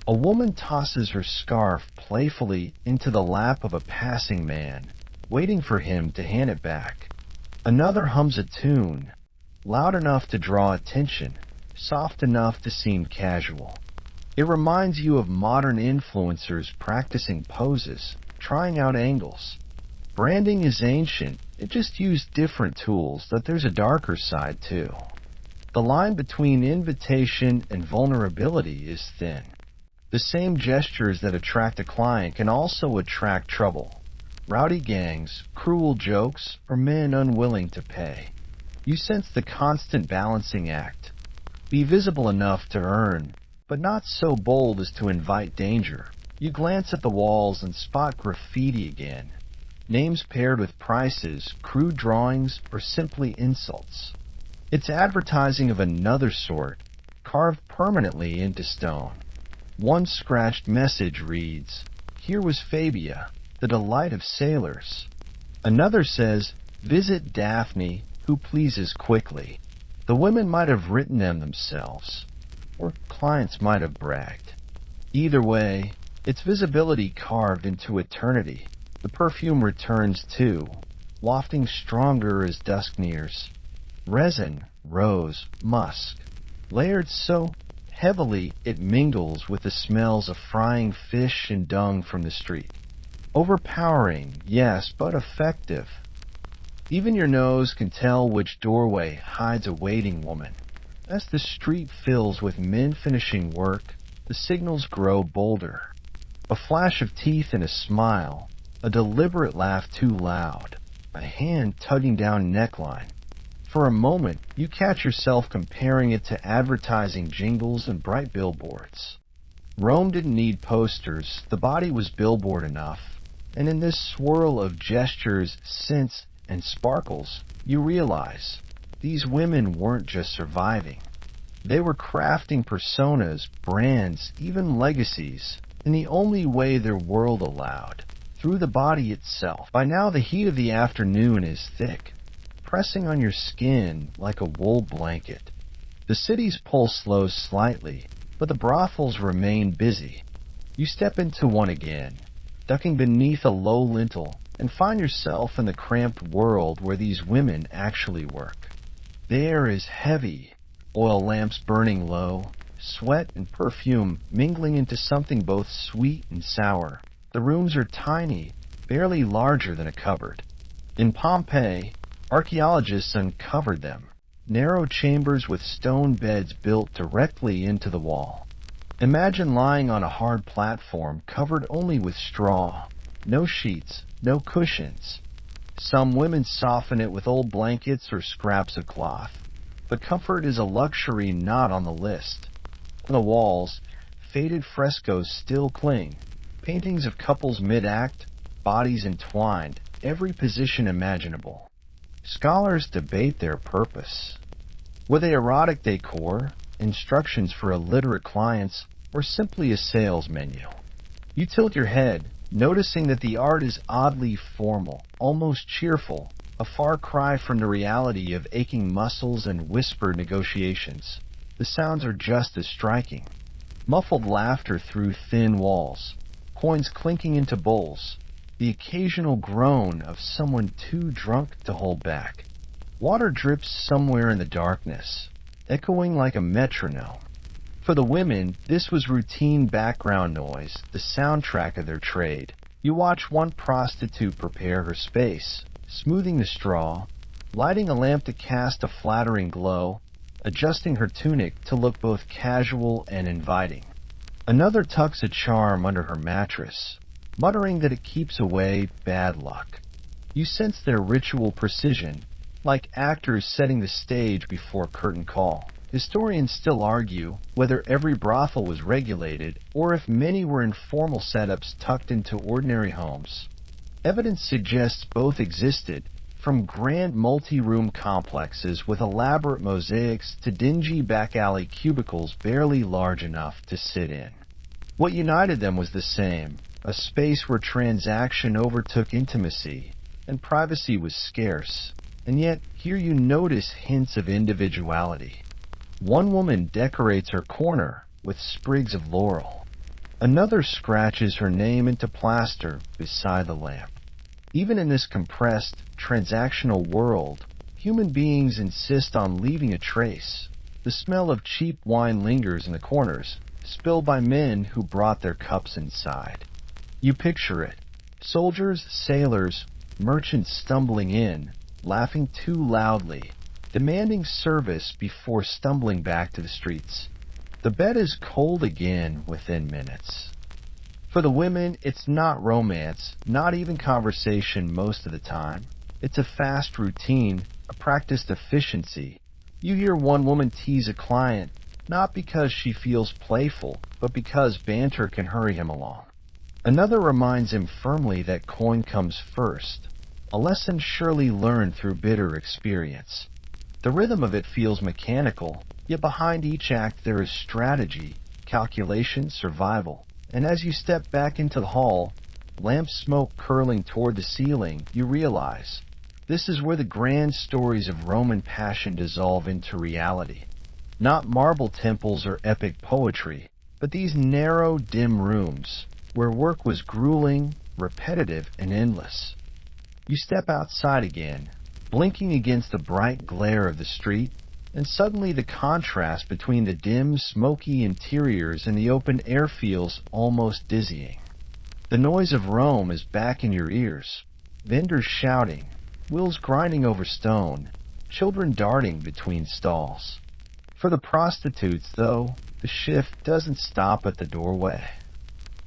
A woman tosses her scarf playfully into the lap of a passing man, waiting for him to hand it back. Another hums a tune, loud enough to draw attention, soft enough to seem casual. It reminds you of modern influencers practicing poses, trying out angles. Branding is ancient, it just used different tools, but there's a darker side too. The line between invitation and vulnerability is thin. The same gestures that attract a client can also attract trouble. Rowdy gangs, cruel jokes, or men unwilling to pay. You sense the constant balancing act. Be visible enough to earn, but not so bold as to invite danger. You glance at the walls and spot graffiti again. Names paired with prices, crude drawings, or simply insults. It's advertising of another sort, carved permanently into stone. One scratched message reads, "Here was Fabia, the delight of sailors." Another says, "Visit Daphne, who pleases quickly." The women might have written them themselves, or clients might have bragged. Either way, it's visibility carved into eternity. The perfume returns too, wafting stronger as dusk nears. Resin, rose, musk, layered so heavily it mingles with the smells of frying fish and dung from the street. Overpowering, yes, but effective. Even your nose can tell which doorway hides a waiting woman. As the street fills with men finishing work, the signals grow bolder. A flash of teeth and a smile, a deliberate laugh too loud, a hand tugging down a neckline. For a moment, you catch yourself comparing it to advertising jingles and bright billboards. Rome didn't need posters, the body was billboard enough. And in this swirl of gestures, scents, and sparkles, you realize these women weren't just surviving. They were crafting personas, brands, even legacies, in the only way their world allowed, through the body itself. By now the heat of the afternoon is thick, pressing on your skin like a wool blanket. The city's pulse slows slightly, but the brothels remain busy. You step into one again, ducking beneath a low lintel, and find yourself in the cramped world where these women actually work. The air is heavy, oil lamps burning low, sweat and perfume mingling into something both sweet and sour. The rooms are tiny, barely larger than a cupboard. In Pompeii, archaeologists uncovered them, narrow chambers with stone beds built directly into the wall. Imagine lying on a hard platform covered only with straw, no sheets, no cushions. Some women soften it with old blankets or scraps of cloth, but comfort is a luxury not on the list. On the walls, faded frescoes still cling, paintings of couples mid-act, bodies entwined, every position imaginable. Scholars debate their purpose. Were they erotic decor, instructions for illiterate clients, or simply a sales menu? You tilt your head, noticing that the art is oddly formal, almost cheerful, a far cry from the reality of aching muscles and whispered negotiations. The sounds are just as striking. Muffled laughter through thin walls, coins clinking into bowls, the occasional groan of someone too drunk to hold back. Water drips somewhere in the darkness, echoing like a metronome. For the women, this was routine background noise, the soundtrack of their trade. You watch one prostitute prepare her space, smoothing the straw, lighting a lamp to cast a flattering glow, adjusting her tunic to look both casual and inviting. Another tucks a charm under her mattress, muttering that it keeps away bad luck. You sense their ritual precision, like actors setting the stage before curtain call. Historians still argue whether every brothel was regulated or if many were informal setups tucked into ordinary homes. Evidence suggests both existed, from grand multi-room complexes with elaborate mosaics to dingy back-alley cubicles barely large enough to sit in. What united them was the same: a space where transaction overtook intimacy and privacy was scarce. And yet, here you notice hints of individuality. One woman decorates her corner with sprigs of laurel. Another scratches her name into plaster beside the lamp. Even in this compressed, transactional world, human beings insist on leaving a trace. The smell of cheap wine lingers in the corners, spilled by men who brought their cups inside. You picture it: soldiers, sailors, merchants stumbling in, laughing too loudly, demanding service before stumbling back to the streets. The bed is cold again within minutes. For the women, it's not romance, not even conversation most of the time. It's a fast routine, a practiced efficiency. You hear one woman tease a client, not because she feels playful, but because banter can hurry him along. Another reminds him firmly that coin comes first, a lesson surely learned through bitter experience. The rhythm of it feels mechanical, yet behind each act there is strategy, calculation, survival. And as you step back into the hall, lamp smoke curling toward the ceiling, you realize this is where the grand stories of Roman passion dissolve into reality. Not marble temples or epic poetry, but these narrow, dim rooms where work was grueling, repetitive, and endless. You step outside again, blinking against the bright glare of the street, and suddenly the contrast between the dim, smoky interiors and the open air feels almost dizzying. The noise of Rome is back in your ears: vendors shouting, wheels grinding over stone, children darting between stalls. For the prostitutes, though, the shift doesn't stop at the doorway.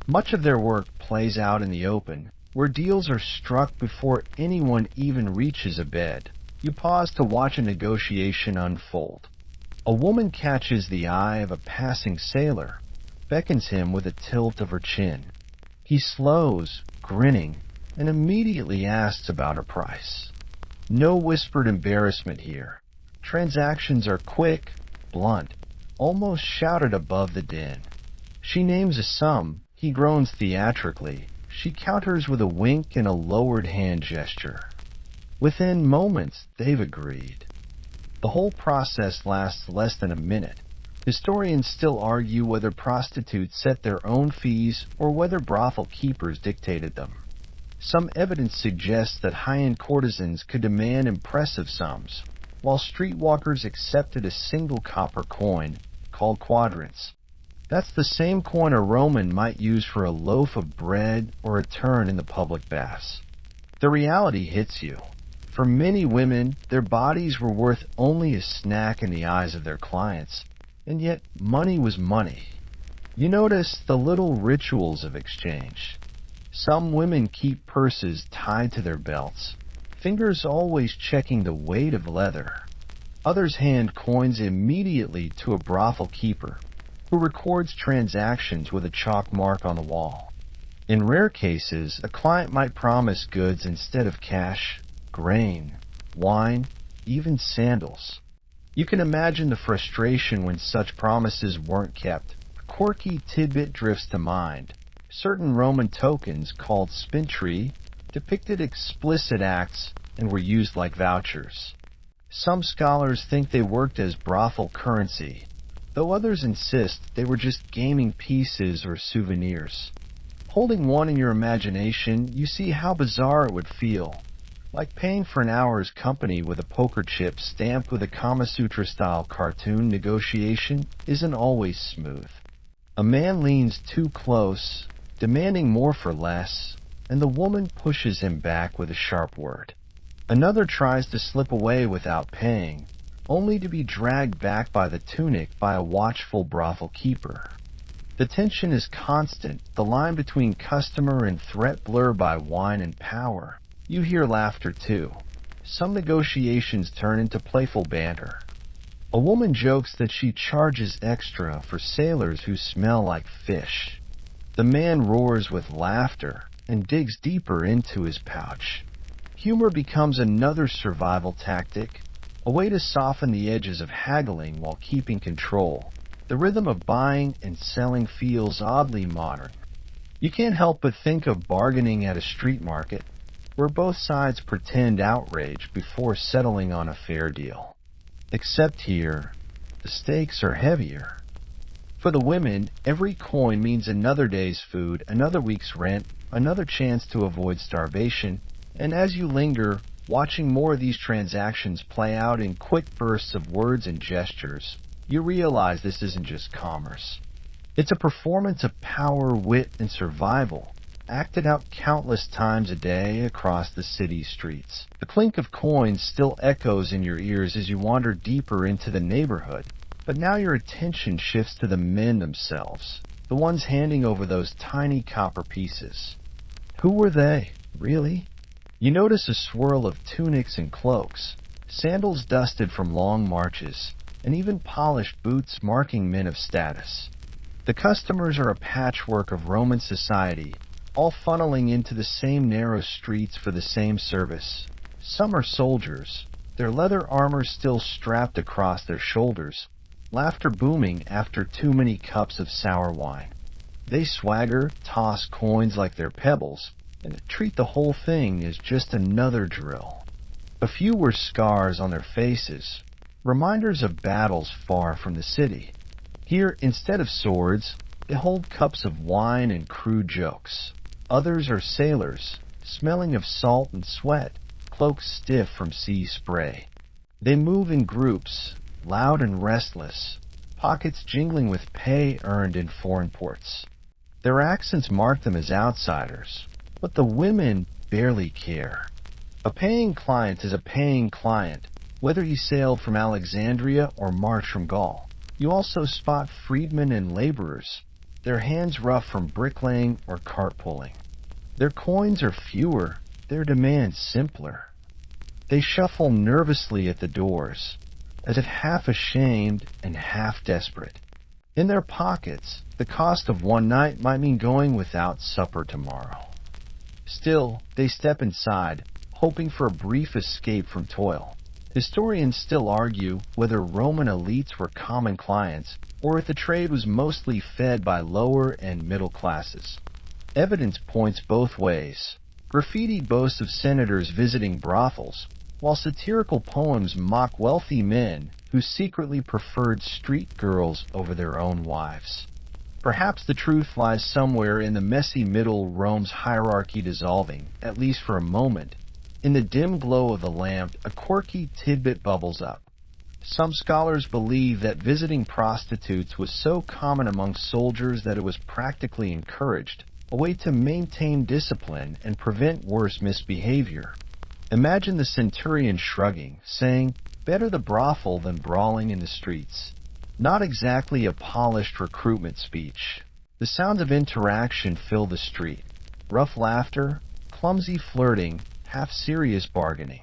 Much of their work plays out in the open, where deals are struck before anyone even reaches a bed. You pause to watch a negotiation unfold. A woman catches the eye of a passing sailor, beckons him with a tilt of her chin. He slows, grinning, and immediately asks about her price. No whispered embarrassment here. Transactions are quick, blunt, almost shouted above the din. She names a sum. He groans theatrically. She counters with a wink and a lowered hand gesture. Within moments, they've agreed. The whole process lasts less than a minute. Historians still argue whether prostitutes set their own fees or whether brothel keepers dictated them. Some evidence suggests that high-end courtesans could demand impressive sums, while streetwalkers accepted a single copper coin, called quadrans. That's the same coin a Roman might use for a loaf of bread or a turn in the public baths. The reality hits you. For many women, their bodies were worth only a snack in the eyes of their clients, and yet money was money. You notice the little rituals of exchange. Some women keep purses tied to their belts, fingers always checking the weight of leather. Others hand coins immediately to a brothel keeper, who records transactions with a chalk mark on the wall. In rare cases, a client might promise goods instead of cash, grain, wine, even sandals. You can imagine the frustration when such promises weren't kept. A quirky tidbit drifts to mind. Certain Roman tokens, called spintri, depicted explicit acts and were used like vouchers. Some scholars think they worked as brothel currency, though others insist they were just gaming pieces or souvenirs. Holding one in your imagination, you see how bizarre it would feel. Like paying for an hour's company with a poker chip stamped with a Kama Sutra-style cartoon. Negotiation isn't always smooth. A man leans too close, demanding more for less, and the woman pushes him back with a sharp word. Another tries to slip away without paying, only to be dragged back by the tunic by a watchful brothel keeper. The tension is constant, the line between customer and threat blurred by wine and power. You hear laughter too. Some negotiations turn into playful banter. A woman jokes that she charges extra for sailors who smell like fish. The man roars with laughter and digs deeper into his pouch. Humor becomes another survival tactic, a way to soften the edges of haggling while keeping control. The rhythm of buying and selling feels oddly modern. You can't help but think of bargaining at a street market, where both sides pretend outrage before settling on a fair deal. Except here, the stakes are heavier. For the women, every coin means another day's food, another week's rent, another chance to avoid starvation, and as you linger, watching more of these transactions play out in quick bursts of words and gestures, you realize this isn't just commerce. It's a performance of power, wit, and survival, acted out countless times a day across the city's streets. The clink of coins still echoes in your ears as you wander deeper into the neighborhood, but now your attention shifts to the men themselves, the ones handing over those tiny copper pieces. Who were they, really? You notice a swirl of tunics and cloaks, sandals dusted from long marches, and even polished boots marking men of status. The customers are a patchwork of Roman society, all funneling into the same narrow streets for the same service. Some are soldiers, their leather armor still strapped across their shoulders, laughter booming after too many cups of sour wine. They swagger, toss coins like they're pebbles, and treat the whole thing as just another drill. A few were scars on their faces, reminders of battles far from the city. Here, instead of swords, they hold cups of wine and crude jokes. Others are sailors, smelling of salt and sweat, cloaks stiff from sea spray. They move in groups, loud and restless, pockets jingling with pay earned in foreign ports. Their accents mark them as outsiders, but the women barely care. A paying client is a paying client, whether he sailed from Alexandria or marched from Gaul. You also spot freedmen and laborers, their hands rough from bricklaying or cart pulling. Their coins are fewer, their demands simpler. They shuffle nervously at the doors, as if half ashamed and half desperate. In their pockets, the cost of one night might mean going without supper tomorrow. Still, they step inside, hoping for a brief escape from toil. Historians still argue whether Roman elites were common clients or if the trade was mostly fed by lower and middle classes. Evidence points both ways. Graffiti boasts of senators visiting brothels, while satirical poems mock wealthy men who secretly preferred street girls over their own wives. Perhaps the truth lies somewhere in the messy middle, Rome's hierarchy dissolving, at least for a moment. In the dim glow of the lamp, a quirky tidbit bubbles up. Some scholars believe that visiting prostitutes was so common among soldiers that it was practically encouraged, a way to maintain discipline and prevent worse misbehavior. Imagine the centurion shrugging, saying, "Better the brothel than brawling in the streets." Not exactly a polished recruitment speech. The sounds of interaction fill the street. Rough laughter, clumsy flirting, half-serious bargaining.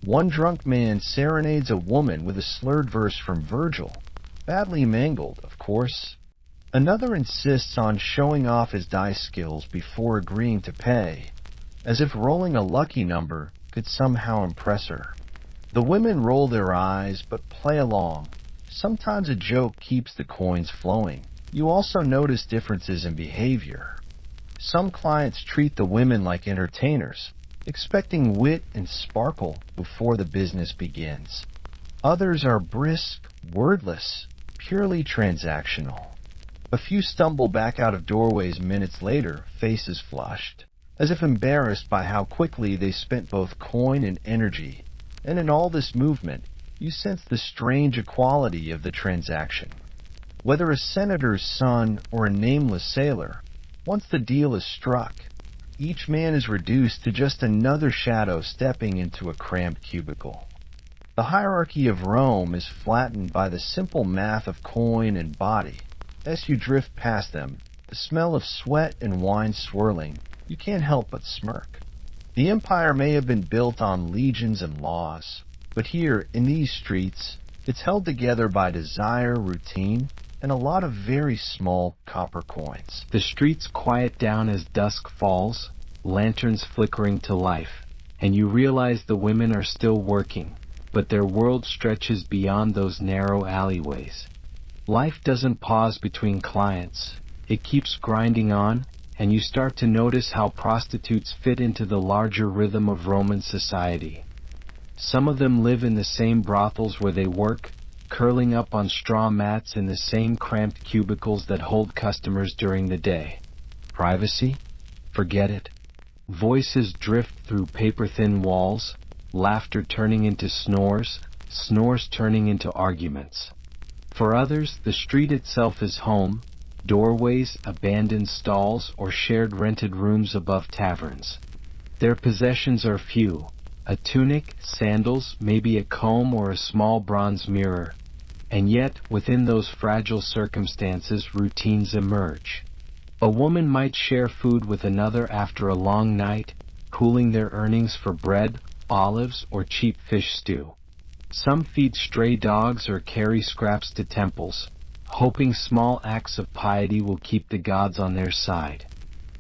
One drunk man serenades a woman with a slurred verse from Virgil, badly mangled, of course. Another insists on showing off his dice skills before agreeing to pay, as if rolling a lucky number could somehow impress her. The women roll their eyes but play along. Sometimes a joke keeps the coins flowing. You also notice differences in behavior. Some clients treat the women like entertainers, expecting wit and sparkle before the business begins. Others are brisk, wordless, purely transactional. A few stumble back out of doorways minutes later, faces flushed, as if embarrassed by how quickly they spent both coin and energy. And in all this movement, you sense the strange equality of the transaction. Whether a senator's son or a nameless sailor, once the deal is struck, each man is reduced to just another shadow stepping into a cramped cubicle. The hierarchy of Rome is flattened by the simple math of coin and body. As you drift past them, the smell of sweat and wine swirling, you can't help but smirk. The empire may have been built on legions and laws, but here, in these streets, It's held together by desire, routine, and a lot of very small copper coins.
The streets quiet down as dusk falls, lanterns flickering to life, and you realize the women are still working, but their world stretches beyond those narrow alleyways. Life doesn't pause between clients. It keeps grinding on, and you start to notice how prostitutes fit into the larger rhythm of Roman society. Some of them live in the same brothels where they work, curling up on straw mats in the same cramped cubicles that hold customers during the day. Privacy? Forget it. Voices drift through paper-thin walls, laughter turning into snores, snores turning into arguments. For others, the street itself is home, doorways, abandoned stalls, or shared rented rooms above taverns. Their possessions are few: a tunic, sandals, maybe a comb or a small bronze mirror. And yet, within those fragile circumstances, routines emerge. A woman might share food with another after a long night, pooling their earnings for bread, olives, or cheap fish stew. Some feed stray dogs or carry scraps to temples, hoping small acts of piety will keep the gods on their side.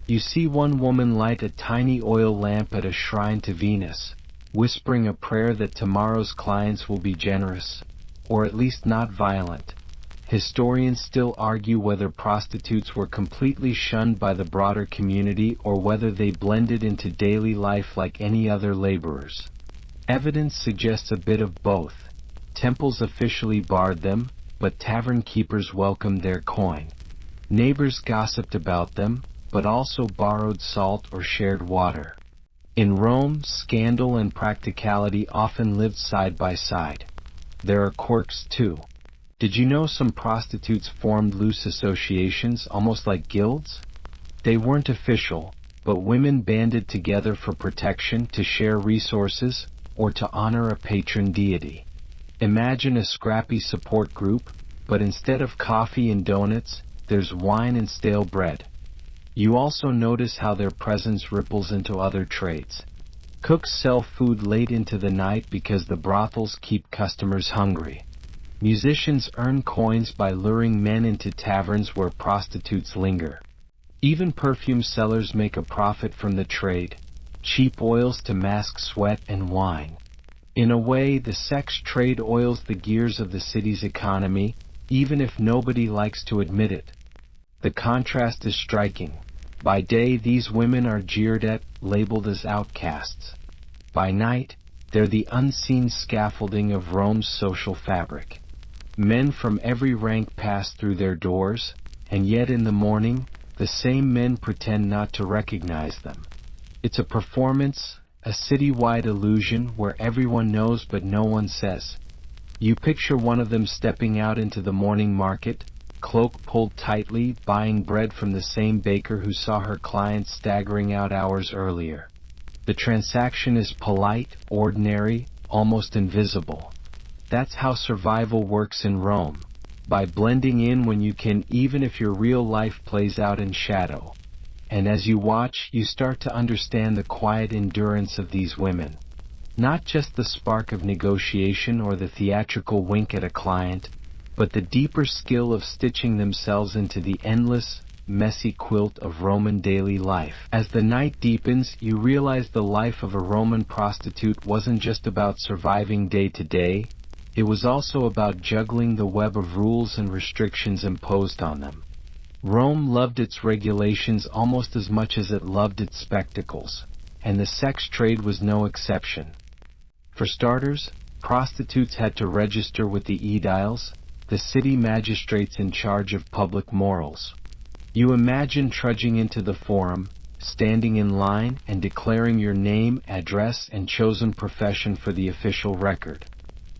You see one woman light a tiny oil lamp at a shrine to Venus, whispering a prayer that tomorrow's clients will be generous, or at least not violent. Historians still argue whether prostitutes were completely shunned by the broader community or whether they blended into daily life like any other laborers. Evidence suggests a bit of both. Temples officially barred them, but tavern keepers welcomed their coin. Neighbors gossiped about them, but also borrowed salt or shared water. In Rome, scandal and practicality often lived side by side. There are quirks too. Did you know some prostitutes formed loose associations, almost like guilds? They weren't official, but women banded together for protection, to share resources, or to honor a patron deity. Imagine a scrappy support group, but instead of coffee and donuts, there's wine and stale bread. You also notice how their presence ripples into other trades. Cooks sell food late into the night because the brothels keep customers hungry. Musicians earn coins by luring men into taverns where prostitutes linger. Even perfume sellers make a profit from the trade, cheap oils to mask sweat and wine. In a way, the sex trade oils the gears of the city's economy, even if nobody likes to admit it. The contrast is striking. By day, these women are jeered at, labeled as outcasts. By night, they're the unseen scaffolding of Rome's social fabric. Men from every rank pass through their doors, and yet in the morning, the same men pretend not to recognize them. It's a performance, a citywide illusion where everyone knows but no one says. You picture one of them stepping out into the morning market, cloak pulled tightly, buying bread from the same baker who saw her clients staggering out hours earlier. The transaction is polite, ordinary, almost invisible. That's how survival works in Rome, by blending in when you can, even if your real life plays out in shadow. And as you watch, you start to understand the quiet endurance of these women. Not just the spark of negotiation or the theatrical wink at a client, but the deeper skill of stitching themselves into the endless, messy quilt of Roman daily life. As the night deepens, you realize the life of a Roman prostitute wasn't just about surviving day to day. It was also about juggling the web of rules and restrictions imposed on them. Rome loved its regulations almost as much as it loved its spectacles, and the sex trade was no exception. For starters, prostitutes had to register with the aediles, the city magistrates in charge of public morals. You imagine trudging into the forum, standing in line, and declaring your name, address, and chosen profession for the official record.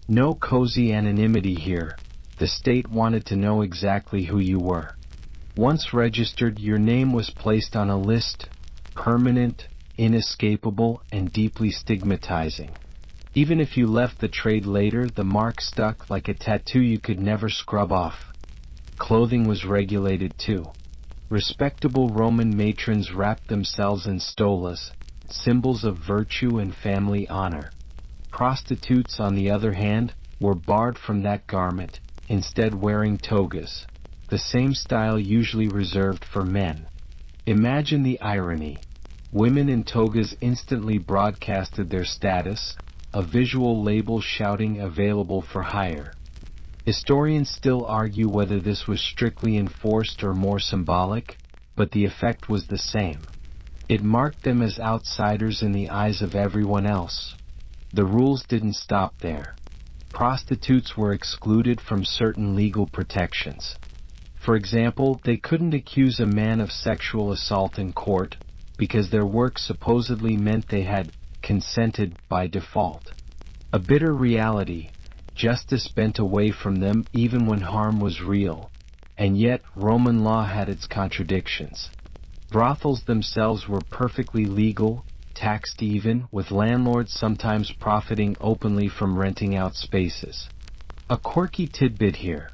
No cozy anonymity here. The state wanted to know exactly who you were. Once registered, your name was placed on a list, permanent, inescapable, and deeply stigmatizing. Even if you left the trade later, the mark stuck like a tattoo you could never scrub off. Clothing was regulated too. Respectable Roman matrons wrapped themselves in stolas, symbols of virtue and family honor. Prostitutes, on the other hand, were barred from that garment, instead wearing togas, the same style usually reserved for men. Imagine the irony. Women in togas instantly broadcasted their status, a visual label shouting available for hire. Historians still argue whether this was strictly enforced or more symbolic, but the effect was the same. It marked them as outsiders in the eyes of everyone else. The rules didn't stop there. Prostitutes were excluded from certain legal protections. For example, they couldn't accuse a man of sexual assault in court, because their work supposedly meant they had consented by default. A bitter reality, justice bent away from them even when harm was real. And yet, Roman law had its contradictions. Brothels themselves were perfectly legal, taxed even, with landlords sometimes profiting openly from renting out spaces. A quirky tidbit here.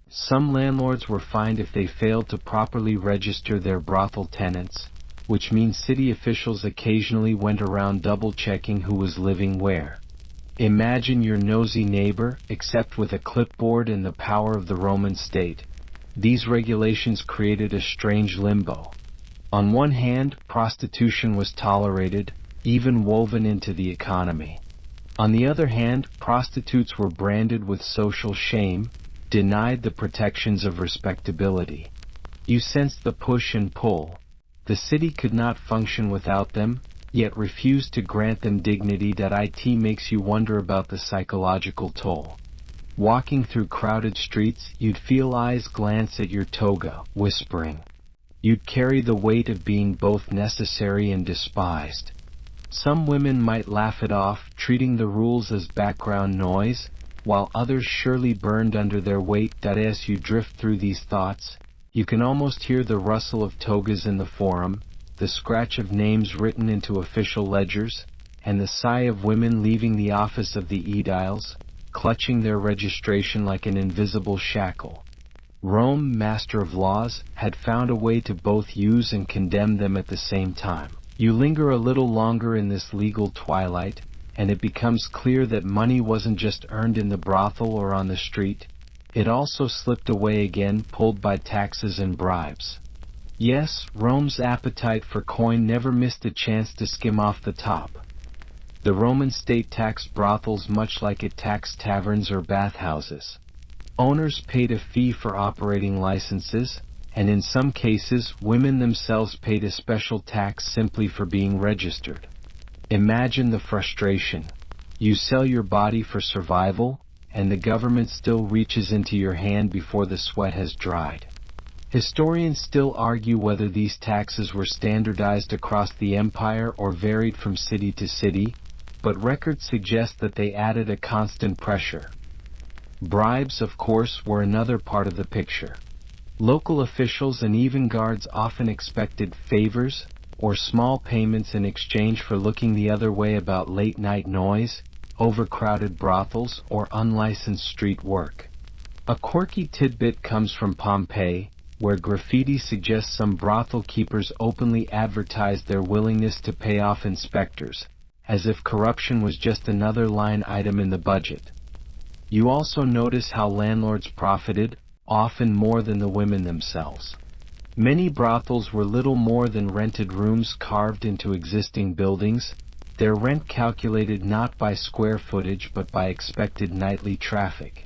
Some landlords were fined if they failed to properly register their brothel tenants, which means city officials occasionally went around double-checking who was living where. Imagine your nosy neighbor, except with a clipboard and the power of the Roman state. These regulations created a strange limbo. On one hand, prostitution was tolerated, even woven into the economy. On the other hand, prostitutes were branded with social shame, denied the protections of respectability. You sensed the push and pull. The city could not function without them, yet refused to grant them dignity. It makes you wonder about the psychological toll. Walking through crowded streets, you'd feel eyes glance at your toga, whispering. You'd carry the weight of being both necessary and despised. Some women might laugh it off, treating the rules as background noise, while others surely burned under their weight. As you drift through these thoughts, you can almost hear the rustle of togas in the forum, the scratch of names written into official ledgers, and the sigh of women leaving the office of the aediles, clutching their registration like an invisible shackle. Rome, master of laws, had found a way to both use and condemn them at the same time. You linger a little longer in this legal twilight, and it becomes clear that money wasn't just earned in the brothel or on the street. It also slipped away again, pulled by taxes and bribes. Yes, Rome's appetite for coin never missed a chance to skim off the top. The Roman state taxed brothels much like it taxed taverns or bathhouses. Owners paid a fee for operating licenses, and in some cases, women themselves paid a special tax simply for being registered. Imagine the frustration. You sell your body for survival, and the government still reaches into your hand before the sweat has dried. Historians still argue whether these taxes were standardized across the empire or varied from city to city, but records suggest that they added a constant pressure. Bribes, of course, were another part of the picture. Local officials and even guards often expected favors or small payments in exchange for looking the other way about late-night noise, overcrowded brothels, or unlicensed street work. A quirky tidbit comes from Pompeii, where graffiti suggests some brothel keepers openly advertised their willingness to pay off inspectors, as if corruption was just another line item in the budget. You also notice how landlords profited, often more than the women themselves. Many brothels were little more than rented rooms carved into existing buildings, their rent calculated not by square footage but by expected nightly traffic.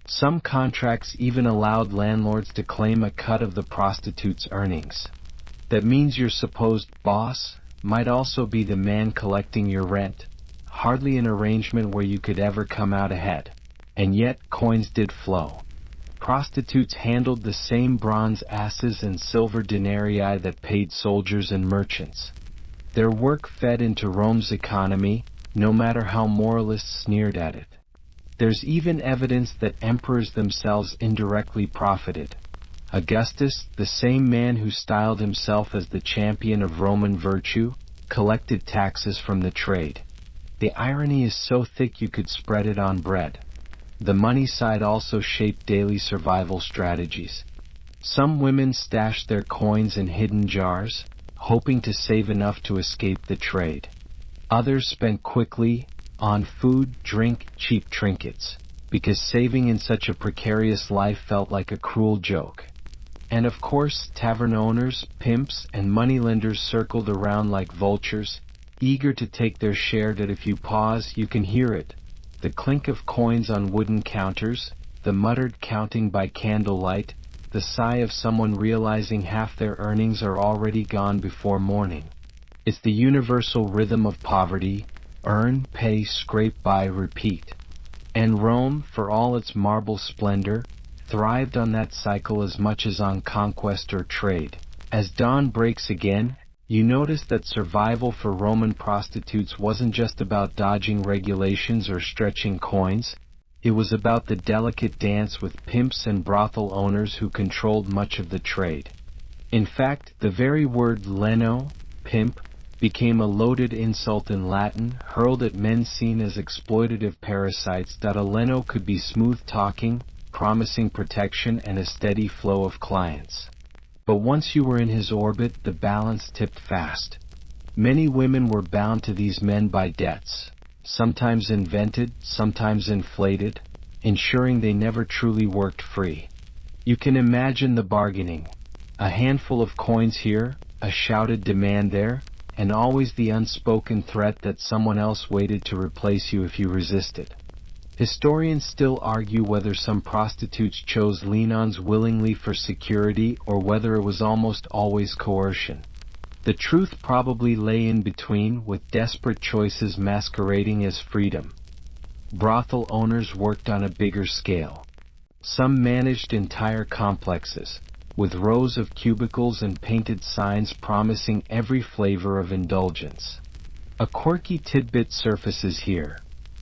Some contracts even allowed landlords to claim a cut of the prostitute's earnings. That means your supposed boss might also be the man collecting your rent, hardly an arrangement where you could ever come out ahead. And yet, coins did flow. Prostitutes handled the same bronze asses and silver denarii that paid soldiers and merchants. Their work fed into Rome's economy, no matter how moralists sneered at it. There's even evidence that emperors themselves indirectly profited. Augustus, the same man who styled himself as the champion of Roman virtue, collected taxes from the trade. The irony is so thick you could spread it on bread. The money side also shaped daily survival strategies. Some women stashed their coins in hidden jars, hoping to save enough to escape the trade. Others spent quickly, on food, drink, cheap trinkets. because saving in such a precarious life felt like a cruel joke. And of course, tavern owners, pimps, and moneylenders circled around like vultures, eager to take their share. That if you pause, you can hear it. The clink of coins on wooden counters, the muttered counting by candlelight, the sigh of someone realizing half their earnings are already gone before morning. It's the universal rhythm of poverty: earn, pay, scrape by, repeat. And Rome, for all its marble splendor, thrived on that cycle as much as on conquest or trade. As dawn breaks again, you notice that survival for Roman prostitutes wasn't just about dodging regulations or stretching coins. It was about the delicate dance with pimps and brothel owners who controlled much of the trade. In fact, the very word leno, pimp, became a loaded insult in Latin, hurled at men seen as exploitative parasites. A leno could be smooth-talking, promising protection and a steady flow of clients. But once you were in his orbit, the balance tipped fast. Many women were bound to these men by debts, sometimes invented, sometimes inflated, ensuring they never truly worked free. You can imagine the bargaining. A handful of coins here, a shouted demand there, and always the unspoken threat that someone else waited to replace you if you resisted. Historians still argue whether some prostitutes chose lean-ons willingly for security or whether it was almost always coercion. The truth probably lay in between, with desperate choices masquerading as freedom. Brothel owners worked on a bigger scale. Some managed entire complexes, with rows of cubicles and painted signs promising every flavor of indulgence. A quirky tidbit surfaces here.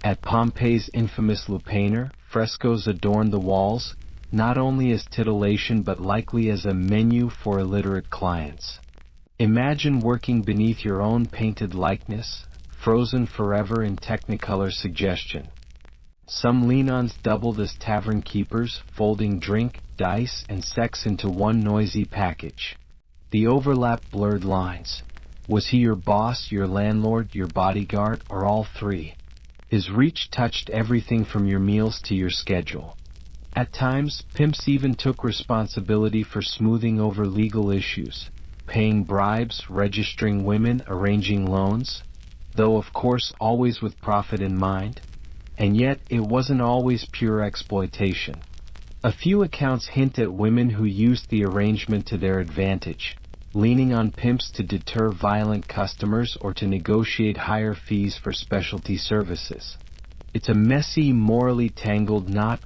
At Pompeii's infamous Lupanar, frescoes adorned the walls, not only as titillation but likely as a menu for illiterate clients. Imagine working beneath your own painted likeness, frozen forever in technicolor suggestion. Some lean-ons doubled as tavern keepers, folding drink, dice, and sex into one noisy package. The overlap blurred lines. Was he your boss, your landlord, your bodyguard, or all three? His reach touched everything from your meals to your schedule. At times, pimps even took responsibility for smoothing over legal issues, paying bribes, registering women, arranging loans, though of course always with profit in mind. And yet, it wasn't always pure exploitation. A few accounts hint at women who used the arrangement to their advantage, leaning on pimps to deter violent customers or to negotiate higher fees for specialty services. It's a messy, morally tangled knot,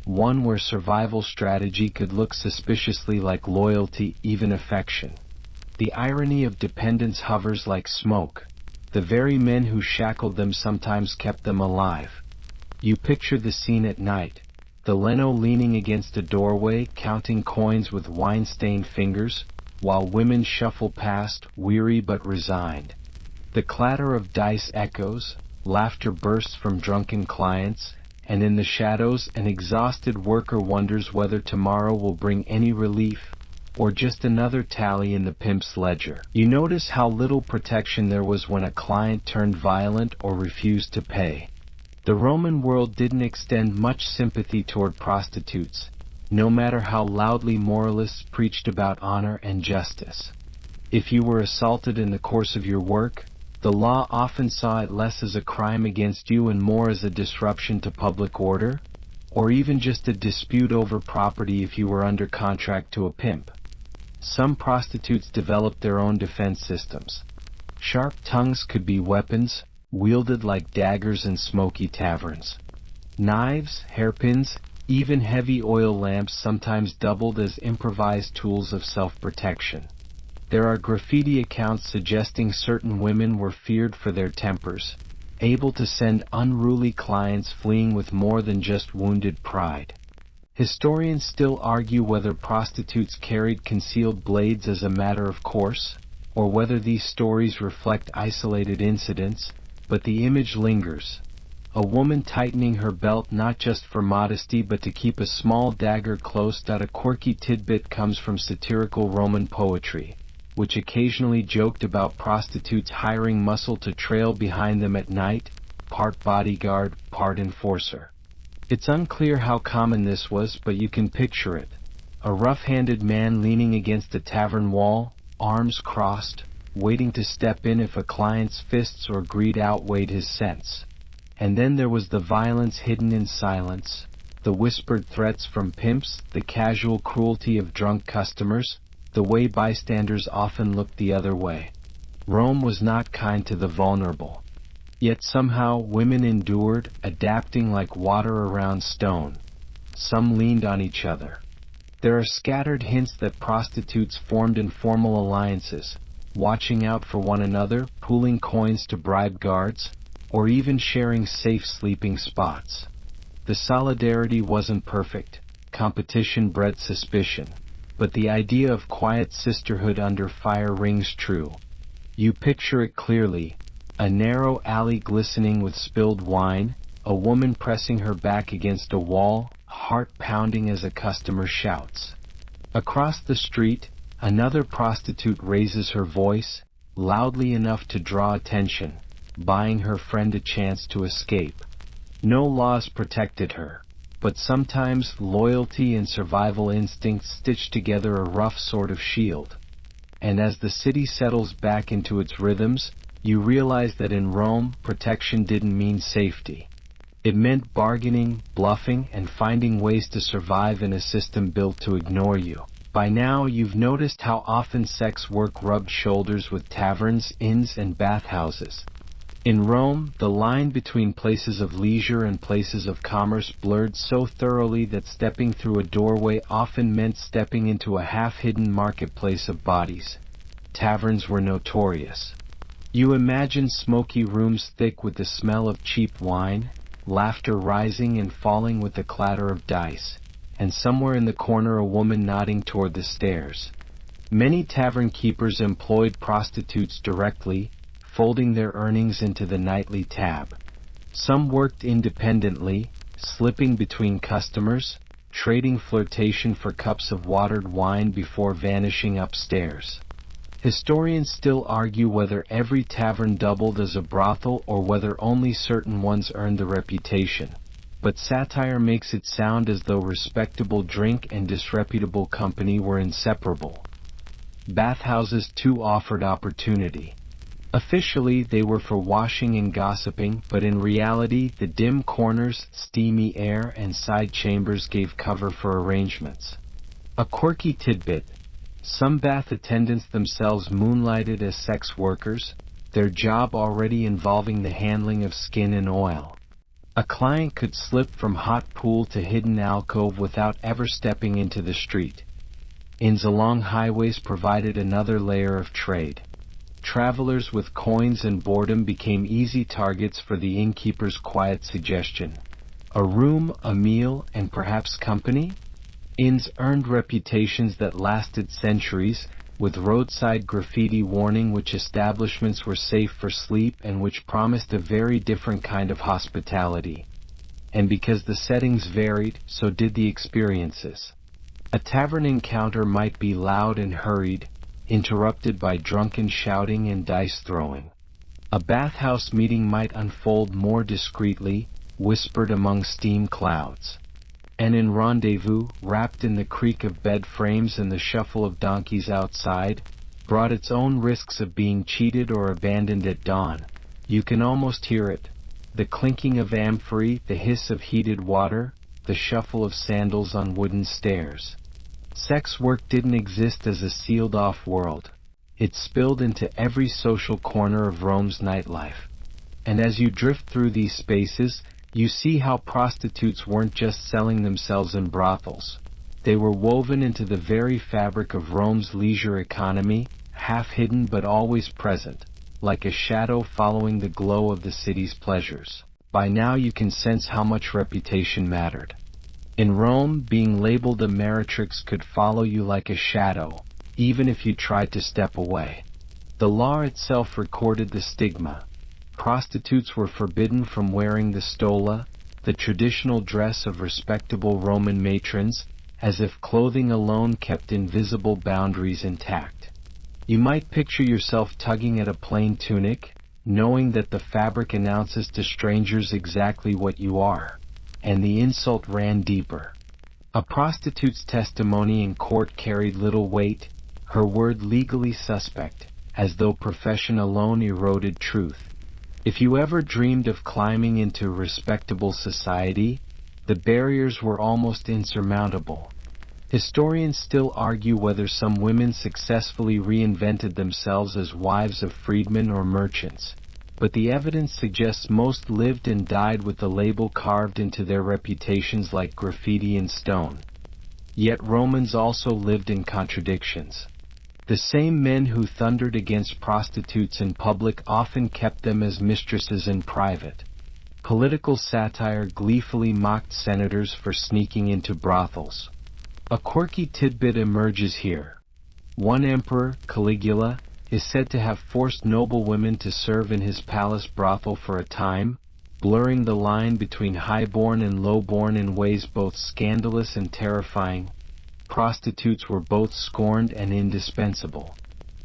one where survival strategy could look suspiciously like loyalty, even affection. The irony of dependence hovers like smoke. The very men who shackled them sometimes kept them alive. You picture the scene at night. The leno leaning against a doorway, counting coins with wine-stained fingers, while women shuffle past, weary but resigned. The clatter of dice echoes, laughter bursts from drunken clients, and in the shadows an exhausted worker wonders whether tomorrow will bring any relief, or just another tally in the pimp's ledger. You notice how little protection there was when a client turned violent or refused to pay. The Roman world didn't extend much sympathy toward prostitutes, no matter how loudly moralists preached about honor and justice. If you were assaulted in the course of your work, the law often saw it less as a crime against you and more as a disruption to public order, or even just a dispute over property if you were under contract to a pimp. Some prostitutes developed their own defense systems. Sharp tongues could be weapons, wielded like daggers in smoky taverns. Knives, hairpins, even heavy oil lamps sometimes doubled as improvised tools of self-protection. There are graffiti accounts suggesting certain women were feared for their tempers, able to send unruly clients fleeing with more than just wounded pride. Historians still argue whether prostitutes carried concealed blades as a matter of course, or whether these stories reflect isolated incidents, but the image lingers. A woman tightening her belt not just for modesty but to keep a small dagger close. A quirky tidbit comes from satirical Roman poetry, which occasionally joked about prostitutes hiring muscle to trail behind them at night, part bodyguard, part enforcer. It's unclear how common this was, but you can picture it. A rough-handed man leaning against a tavern wall, arms crossed, waiting to step in if a client's fists or greed outweighed his sense. And then there was the violence hidden in silence, the whispered threats from pimps, the casual cruelty of drunk customers, the way bystanders often looked the other way. Rome was not kind to the vulnerable. Yet somehow women endured, adapting like water around stone. Some leaned on each other. There are scattered hints that prostitutes formed informal alliances, watching out for one another, pooling coins to bribe guards, or even sharing safe sleeping spots. The solidarity wasn't perfect, competition bred suspicion, but the idea of quiet sisterhood under fire rings true. You picture it clearly, a narrow alley glistening with spilled wine, a woman pressing her back against a wall, heart pounding as a customer shouts. Across the street, another prostitute raises her voice, loudly enough to draw attention, buying her friend a chance to escape. No laws protected her, but sometimes loyalty and survival instincts stitch together a rough sort of shield. And as the city settles back into its rhythms, you realize that in Rome, protection didn't mean safety. It meant bargaining, bluffing, and finding ways to survive in a system built to ignore you. By now, you've noticed how often sex work rubbed shoulders with taverns, inns, and bathhouses. In Rome, the line between places of leisure and places of commerce blurred so thoroughly that stepping through a doorway often meant stepping into a half-hidden marketplace of bodies. Taverns were notorious. You imagine smoky rooms thick with the smell of cheap wine, laughter rising and falling with the clatter of dice, and somewhere in the corner a woman nodding toward the stairs. Many tavern keepers employed prostitutes directly, folding their earnings into the nightly tab. Some worked independently, slipping between customers, trading flirtation for cups of watered wine before vanishing upstairs. Historians still argue whether every tavern doubled as a brothel or whether only certain ones earned the reputation. But satire makes it sound as though respectable drink and disreputable company were inseparable. Bathhouses too offered opportunity. Officially, they were for washing and gossiping, but in reality, the dim corners, steamy air, and side chambers gave cover for arrangements. A quirky tidbit. Some bath attendants themselves moonlighted as sex workers, their job already involving the handling of skin and oil. A client could slip from hot pool to hidden alcove without ever stepping into the street. Inns along highways provided another layer of trade. Travelers with coins and boredom became easy targets for the innkeeper's quiet suggestion. A room, a meal, and perhaps company? Inns earned reputations that lasted centuries, with roadside graffiti warning which establishments were safe for sleep and which promised a very different kind of hospitality. And because the settings varied, so did the experiences. A tavern encounter might be loud and hurried, interrupted by drunken shouting and dice throwing. A bathhouse meeting might unfold more discreetly, whispered among steam clouds. And in rendezvous, wrapped in the creak of bed frames and the shuffle of donkeys outside, brought its own risks of being cheated or abandoned at dawn. You can almost hear it. The clinking of amphorae, the hiss of heated water, the shuffle of sandals on wooden stairs. Sex work didn't exist as a sealed-off world. It spilled into every social corner of Rome's nightlife. And as you drift through these spaces, you see how prostitutes weren't just selling themselves in brothels. They were woven into the very fabric of Rome's leisure economy, half-hidden but always present, like a shadow following the glow of the city's pleasures. By now you can sense how much reputation mattered. In Rome, being labeled a meretrix could follow you like a shadow, even if you tried to step away. The law itself recorded the stigma. Prostitutes were forbidden from wearing the stola, the traditional dress of respectable Roman matrons, as if clothing alone kept invisible boundaries intact. You might picture yourself tugging at a plain tunic, knowing that the fabric announces to strangers exactly what you are. and the insult ran deeper. A prostitute's testimony in court carried little weight, her word legally suspect, as though profession alone eroded truth. If you ever dreamed of climbing into respectable society, the barriers were almost insurmountable. Historians still argue whether some women successfully reinvented themselves as wives of freedmen or merchants, but the evidence suggests most lived and died with the label carved into their reputations like graffiti in stone. Yet Romans also lived in contradictions. The same men who thundered against prostitutes in public often kept them as mistresses in private. Political satire gleefully mocked senators for sneaking into brothels. A quirky tidbit emerges here. One emperor, Caligula, is said to have forced noblewomen to serve in his palace brothel for a time, blurring the line between highborn and lowborn in ways both scandalous and terrifying. Prostitutes were both scorned and indispensable.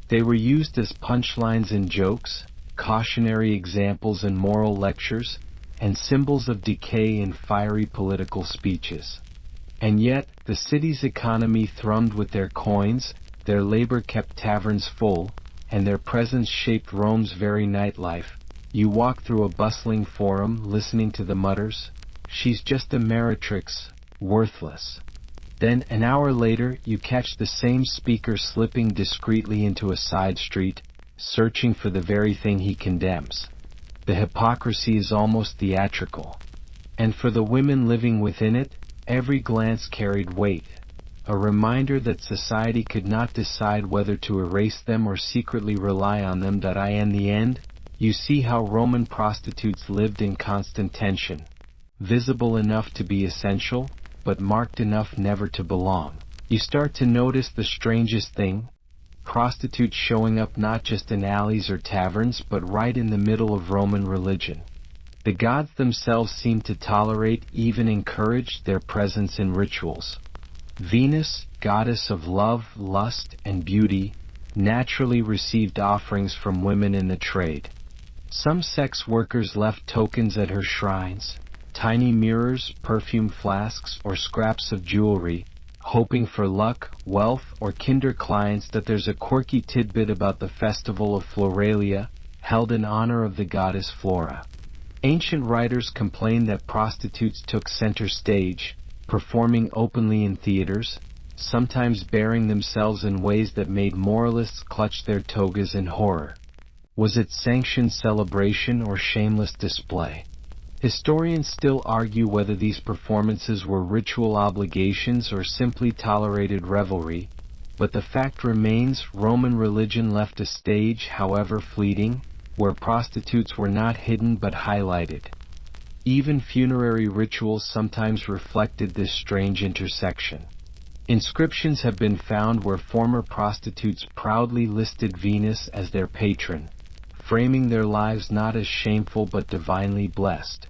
They were used as punchlines in jokes, cautionary examples in moral lectures, and symbols of decay in fiery political speeches. And yet, the city's economy thrummed with their coins, their labor kept taverns full, and their presence shaped Rome's very nightlife. You walk through a bustling forum, listening to the mutters, "She's just a meretrix, worthless." Then, an hour later, you catch the same speaker slipping discreetly into a side street, searching for the very thing he condemns. The hypocrisy is almost theatrical. And for the women living within it, every glance carried weight, a reminder that society could not decide whether to erase them or secretly rely on them. In the end, you see how Roman prostitutes lived in constant tension, visible enough to be essential, but marked enough never to belong. You start to notice the strangest thing: prostitutes showing up not just in alleys or taverns but right in the middle of Roman religion. The gods themselves seemed to tolerate, even encouraged, their presence in rituals. Venus, goddess of love, lust, and beauty, naturally received offerings from women in the trade. Some sex workers left tokens at her shrines, tiny mirrors, perfume flasks, or scraps of jewelry, hoping for luck, wealth, or kinder clients. There's a quirky tidbit about the festival of Floralia, held in honor of the goddess Flora. Ancient writers complain that prostitutes took center stage, performing openly in theaters, sometimes bearing themselves in ways that made moralists clutch their togas in horror. Was it sanctioned celebration or shameless display? Historians still argue whether these performances were ritual obligations or simply tolerated revelry, but the fact remains Roman religion left a stage, however fleeting, where prostitutes were not hidden but highlighted. Even funerary rituals sometimes reflected this strange intersection. Inscriptions have been found where former prostitutes proudly listed Venus as their patron, framing their lives not as shameful but divinely blessed.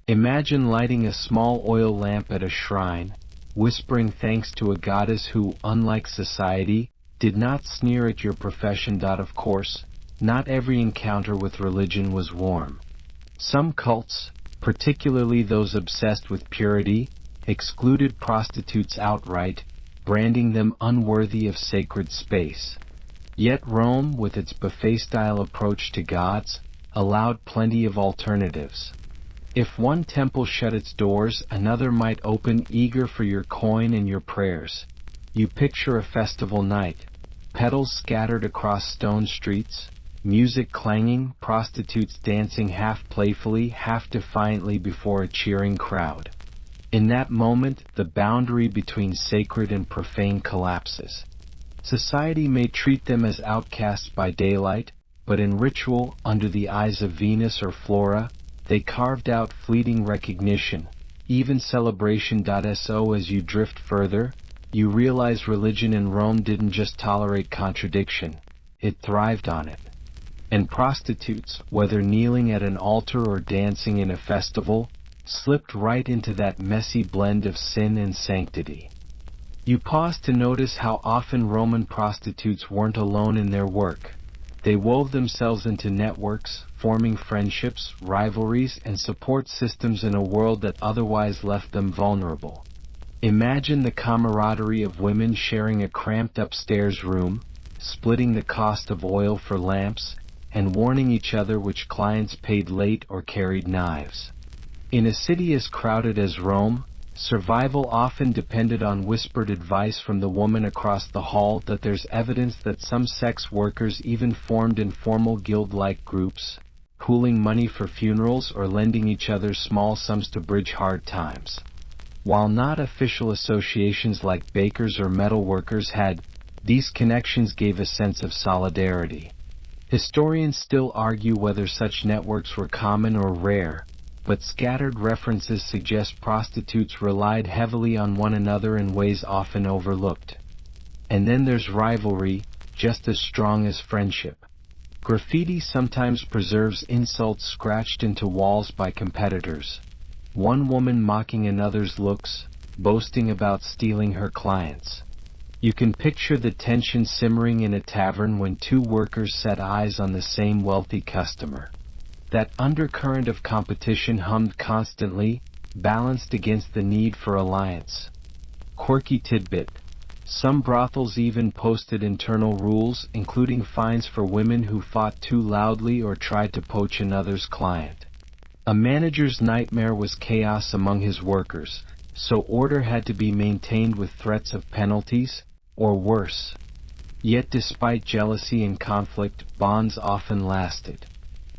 Imagine lighting a small oil lamp at a shrine, whispering thanks to a goddess who, unlike society, did not sneer at your profession. Of course, not every encounter with religion was warm. Some cults, particularly those obsessed with purity, excluded prostitutes outright, branding them unworthy of sacred space. Yet Rome, with its buffet-style approach to gods, allowed plenty of alternatives. If one temple shut its doors, another might open, eager for your coin and your prayers. You picture a festival night, petals scattered across stone streets, music clanging, prostitutes dancing half playfully, half defiantly before a cheering crowd. In that moment, the boundary between sacred and profane collapses. Society may treat them as outcasts by daylight, but in ritual, under the eyes of Venus or Flora, they carved out fleeting recognition, even celebration. So as you drift further, you realize religion in Rome didn't just tolerate contradiction, it thrived on it. And prostitutes, whether kneeling at an altar or dancing in a festival, slipped right into that messy blend of sin and sanctity. You pause to notice how often Roman prostitutes weren't alone in their work. They wove themselves into networks, forming friendships, rivalries, and support systems in a world that otherwise left them vulnerable. Imagine the camaraderie of women sharing a cramped upstairs room, splitting the cost of oil for lamps, and warning each other which clients paid late or carried knives. In a city as crowded as Rome, survival often depended on whispered advice from the woman across the hall. That there's evidence that some sex workers even formed informal guild-like groups, pooling money for funerals or lending each other small sums to bridge hard times. While not official associations like bakers or metal workers had, these connections gave a sense of solidarity. Historians still argue whether such networks were common or rare, but scattered references suggest prostitutes relied heavily on one another in ways often overlooked. And then there's rivalry, just as strong as friendship. Graffiti sometimes preserves insults scratched into walls by competitors. One woman mocking another's looks, boasting about stealing her clients. You can picture the tension simmering in a tavern when two workers set eyes on the same wealthy customer. That undercurrent of competition hummed constantly, balanced against the need for alliance. Quirky tidbit. Some brothels even posted internal rules, including fines for women who fought too loudly or tried to poach another's client. A manager's nightmare was chaos among his workers, so order had to be maintained with threats of penalties, or worse. Yet despite jealousy and conflict, bonds often lasted.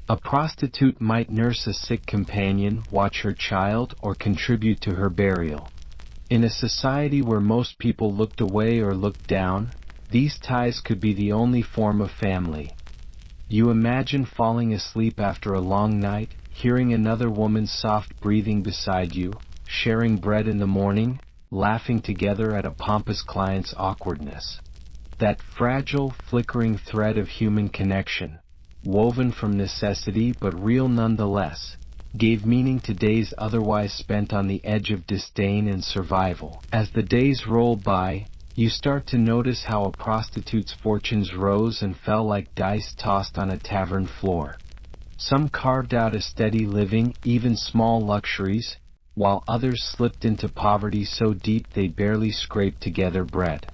A prostitute might nurse a sick companion, watch her child, or contribute to her burial. In a society where most people looked away or looked down, these ties could be the only form of family. You imagine falling asleep after a long night, hearing another woman's soft breathing beside you, sharing bread in the morning, laughing together at a pompous client's awkwardness. That fragile, flickering thread of human connection, woven from necessity but real nonetheless, gave meaning to days otherwise spent on the edge of disdain and survival. As the days roll by, you start to notice how a prostitute's fortunes rose and fell like dice tossed on a tavern floor. Some carved out a steady living, even small luxuries, while others slipped into poverty so deep they barely scraped together bread.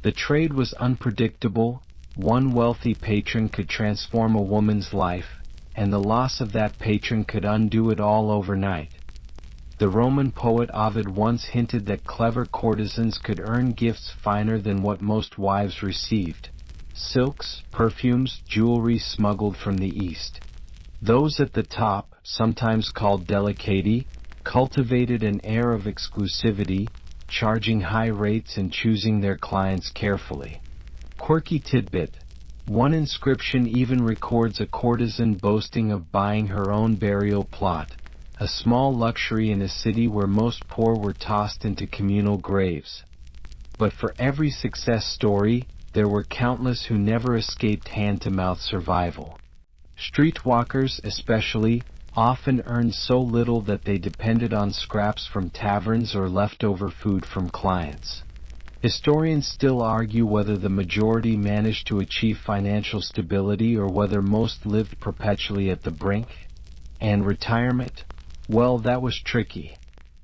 The trade was unpredictable. One wealthy patron could transform a woman's life, and the loss of that patron could undo it all overnight. The Roman poet Ovid once hinted that clever courtesans could earn gifts finer than what most wives received: silks, perfumes, jewelry smuggled from the East. Those at the top, sometimes called delicati, cultivated an air of exclusivity, charging high rates and choosing their clients carefully. Quirky tidbit. One inscription even records a courtesan boasting of buying her own burial plot, a small luxury in a city where most poor were tossed into communal graves. But for every success story, there were countless who never escaped hand-to-mouth survival. Streetwalkers, especially, often earned so little that they depended on scraps from taverns or leftover food from clients. Historians still argue whether the majority managed to achieve financial stability or whether most lived perpetually at the brink. And retirement? Well, that was tricky.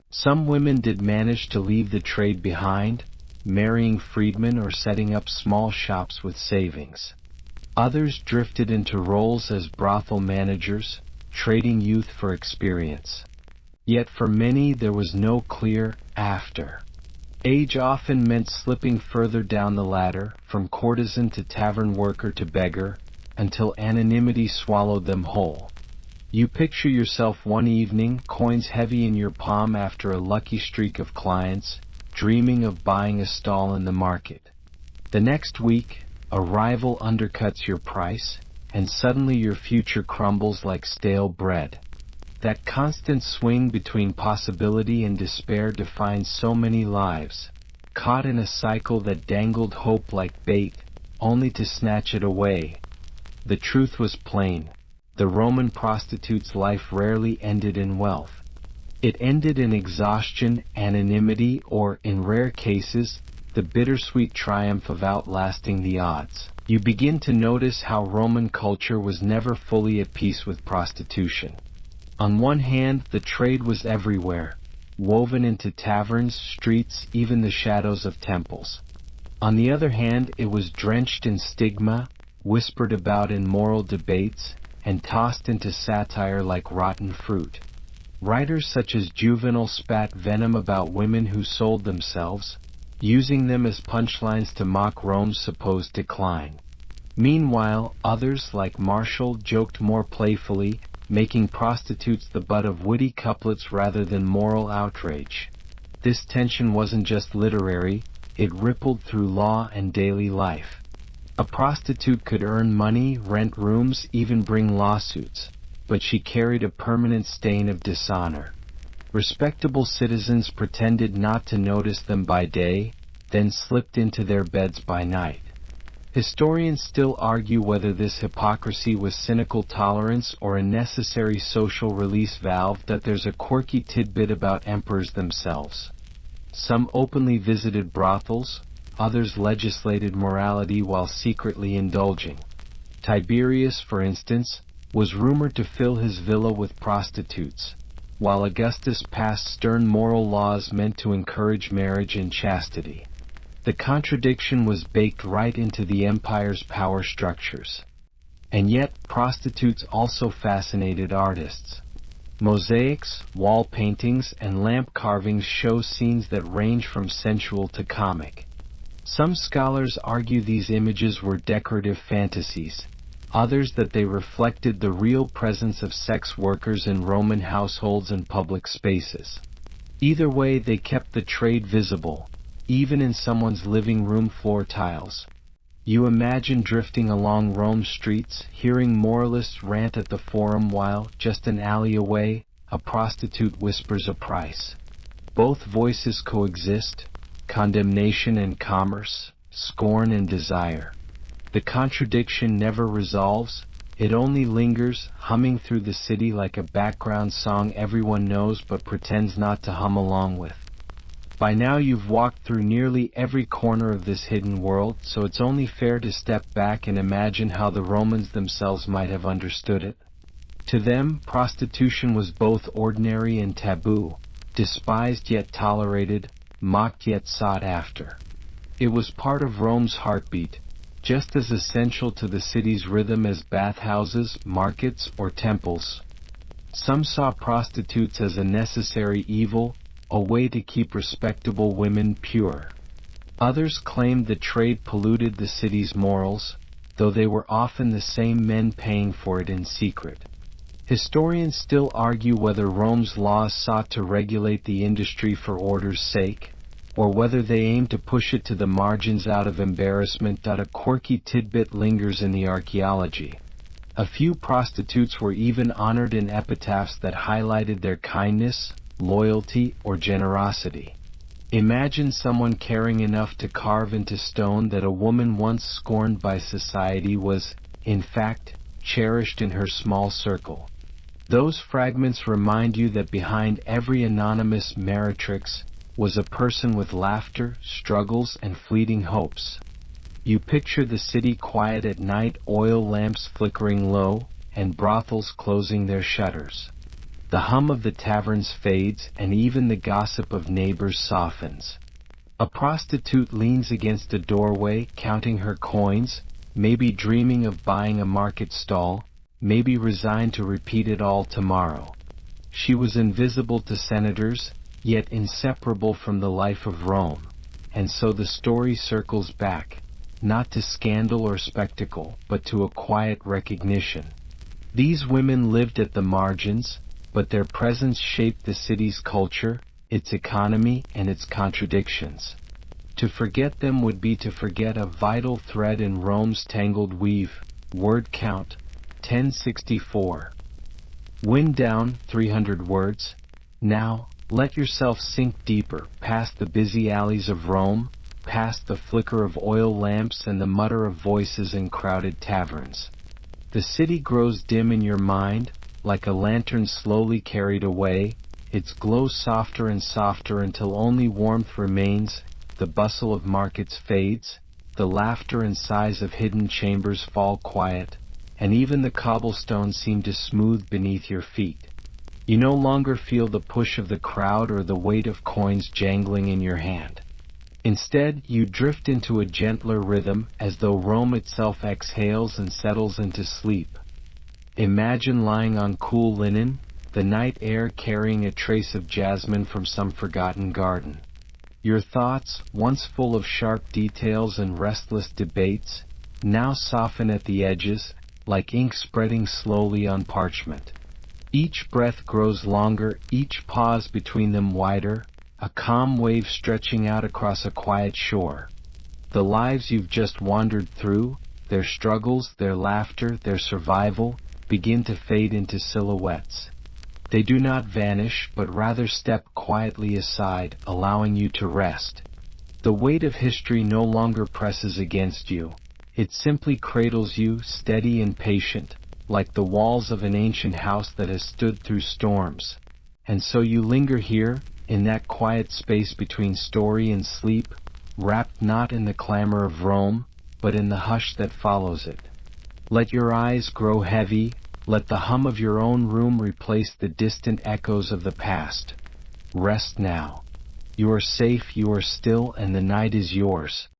Some women did manage to leave the trade behind, marrying freedmen or setting up small shops with savings. Others drifted into roles as brothel managers, trading youth for experience. Yet for many there was no clear after. Age often meant slipping further down the ladder, from courtesan to tavern worker to beggar, until anonymity swallowed them whole. You picture yourself one evening, coins heavy in your palm after a lucky streak of clients, dreaming of buying a stall in the market. The next week, a rival undercuts your price, and suddenly your future crumbles like stale bread. That constant swing between possibility and despair defines so many lives, caught in a cycle that dangled hope like bait, only to snatch it away. The truth was plain. The Roman prostitute's life rarely ended in wealth. It ended in exhaustion, anonymity, or, in rare cases, the bittersweet triumph of outlasting the odds. You begin to notice how Roman culture was never fully at peace with prostitution. On one hand, the trade was everywhere, woven into taverns, streets, even the shadows of temples. On the other hand, it was drenched in stigma, whispered about in moral debates, and tossed into satire like rotten fruit. Writers such as Juvenal spat venom about women who sold themselves, using them as punchlines to mock Rome's supposed decline. Meanwhile, others like Martial joked more playfully, making prostitutes the butt of witty couplets rather than moral outrage. This tension wasn't just literary, it rippled through law and daily life. A prostitute could earn money, rent rooms, even bring lawsuits, but she carried a permanent stain of dishonor. Respectable citizens pretended not to notice them by day, then slipped into their beds by night. Historians still argue whether this hypocrisy was cynical tolerance or a necessary social release valve. That there's a quirky tidbit about emperors themselves. Some openly visited brothels, others legislated morality while secretly indulging. Tiberius, for instance, was rumored to fill his villa with prostitutes, while Augustus passed stern moral laws meant to encourage marriage and chastity. The contradiction was baked right into the empire's power structures. And yet, prostitutes also fascinated artists. Mosaics, wall paintings, and lamp carvings show scenes that range from sensual to comic. Some scholars argue these images were decorative fantasies, others that they reflected the real presence of sex workers in Roman households and public spaces. Either way, they kept the trade visible, even in someone's living room floor tiles. You imagine drifting along Rome's streets, hearing moralists rant at the Forum while, just an alley away, a prostitute whispers a price. Both voices coexist, condemnation and commerce, scorn and desire. The contradiction never resolves, it only lingers, humming through the city like a background song everyone knows but pretends not to hum along with. By now you've walked through nearly every corner of this hidden world, so it's only fair to step back and imagine how the Romans themselves might have understood it. To them, prostitution was both ordinary and taboo, despised yet tolerated, mocked yet sought after. It was part of Rome's heartbeat, just as essential to the city's rhythm as bathhouses, markets, or temples. Some saw prostitutes as a necessary evil, a way to keep respectable women pure. Others claimed the trade polluted the city's morals, though they were often the same men paying for it in secret. Historians still argue whether Rome's laws sought to regulate the industry for order's sake, or whether they aimed to push it to the margins out of embarrassment. A quirky tidbit lingers in the archaeology. A few prostitutes were even honored in epitaphs that highlighted their kindness, loyalty, or generosity. Imagine someone caring enough to carve into stone that a woman once scorned by society was, in fact, cherished in her small circle. Those fragments remind you that behind every anonymous meretrix was a person with laughter, struggles, and fleeting hopes. You picture the city quiet at night, oil lamps flickering low, and brothels closing their shutters. The hum of the taverns fades, and even the gossip of neighbors softens. A prostitute leans against a doorway, counting her coins, maybe dreaming of buying a market stall, maybe resigned to repeat it all tomorrow. She was invisible to senators, yet inseparable from the life of Rome, and so the story circles back, not to scandal or spectacle, but to a quiet recognition. These women lived at the margins, but their presence shaped the city's culture, its economy, and its contradictions. To forget them would be to forget a vital thread in Rome's tangled weave. Word count, 1064. Wind down, 300 words. Now, let yourself sink deeper, past the busy alleys of Rome, past the flicker of oil lamps and the mutter of voices in crowded taverns. The city grows dim in your mind, like a lantern slowly carried away, its glow softer and softer until only warmth remains, the bustle of markets fades, the laughter and sighs of hidden chambers fall quiet, and even the cobblestones seem to smooth beneath your feet. You no longer feel the push of the crowd or the weight of coins jangling in your hand. Instead, you drift into a gentler rhythm as though Rome itself exhales and settles into sleep. Imagine lying on cool linen, the night air carrying a trace of jasmine from some forgotten garden. Your thoughts, once full of sharp details and restless debates, now soften at the edges, like ink spreading slowly on parchment. Each breath grows longer, each pause between them wider, a calm wave stretching out across a quiet shore. The lives you've just wandered through, their struggles, their laughter, their survival, begin to fade into silhouettes. They do not vanish, but rather step quietly aside, allowing you to rest. The weight of history no longer presses against you. It simply cradles you, steady and patient, like the walls of an ancient house that has stood through storms. And so you linger here, in that quiet space between story and sleep, wrapped not in the clamor of Rome, but in the hush that follows it. Let your eyes grow heavy, let the hum of your own room replace the distant echoes of the past. Rest now. You are safe, you are still, and the night is yours.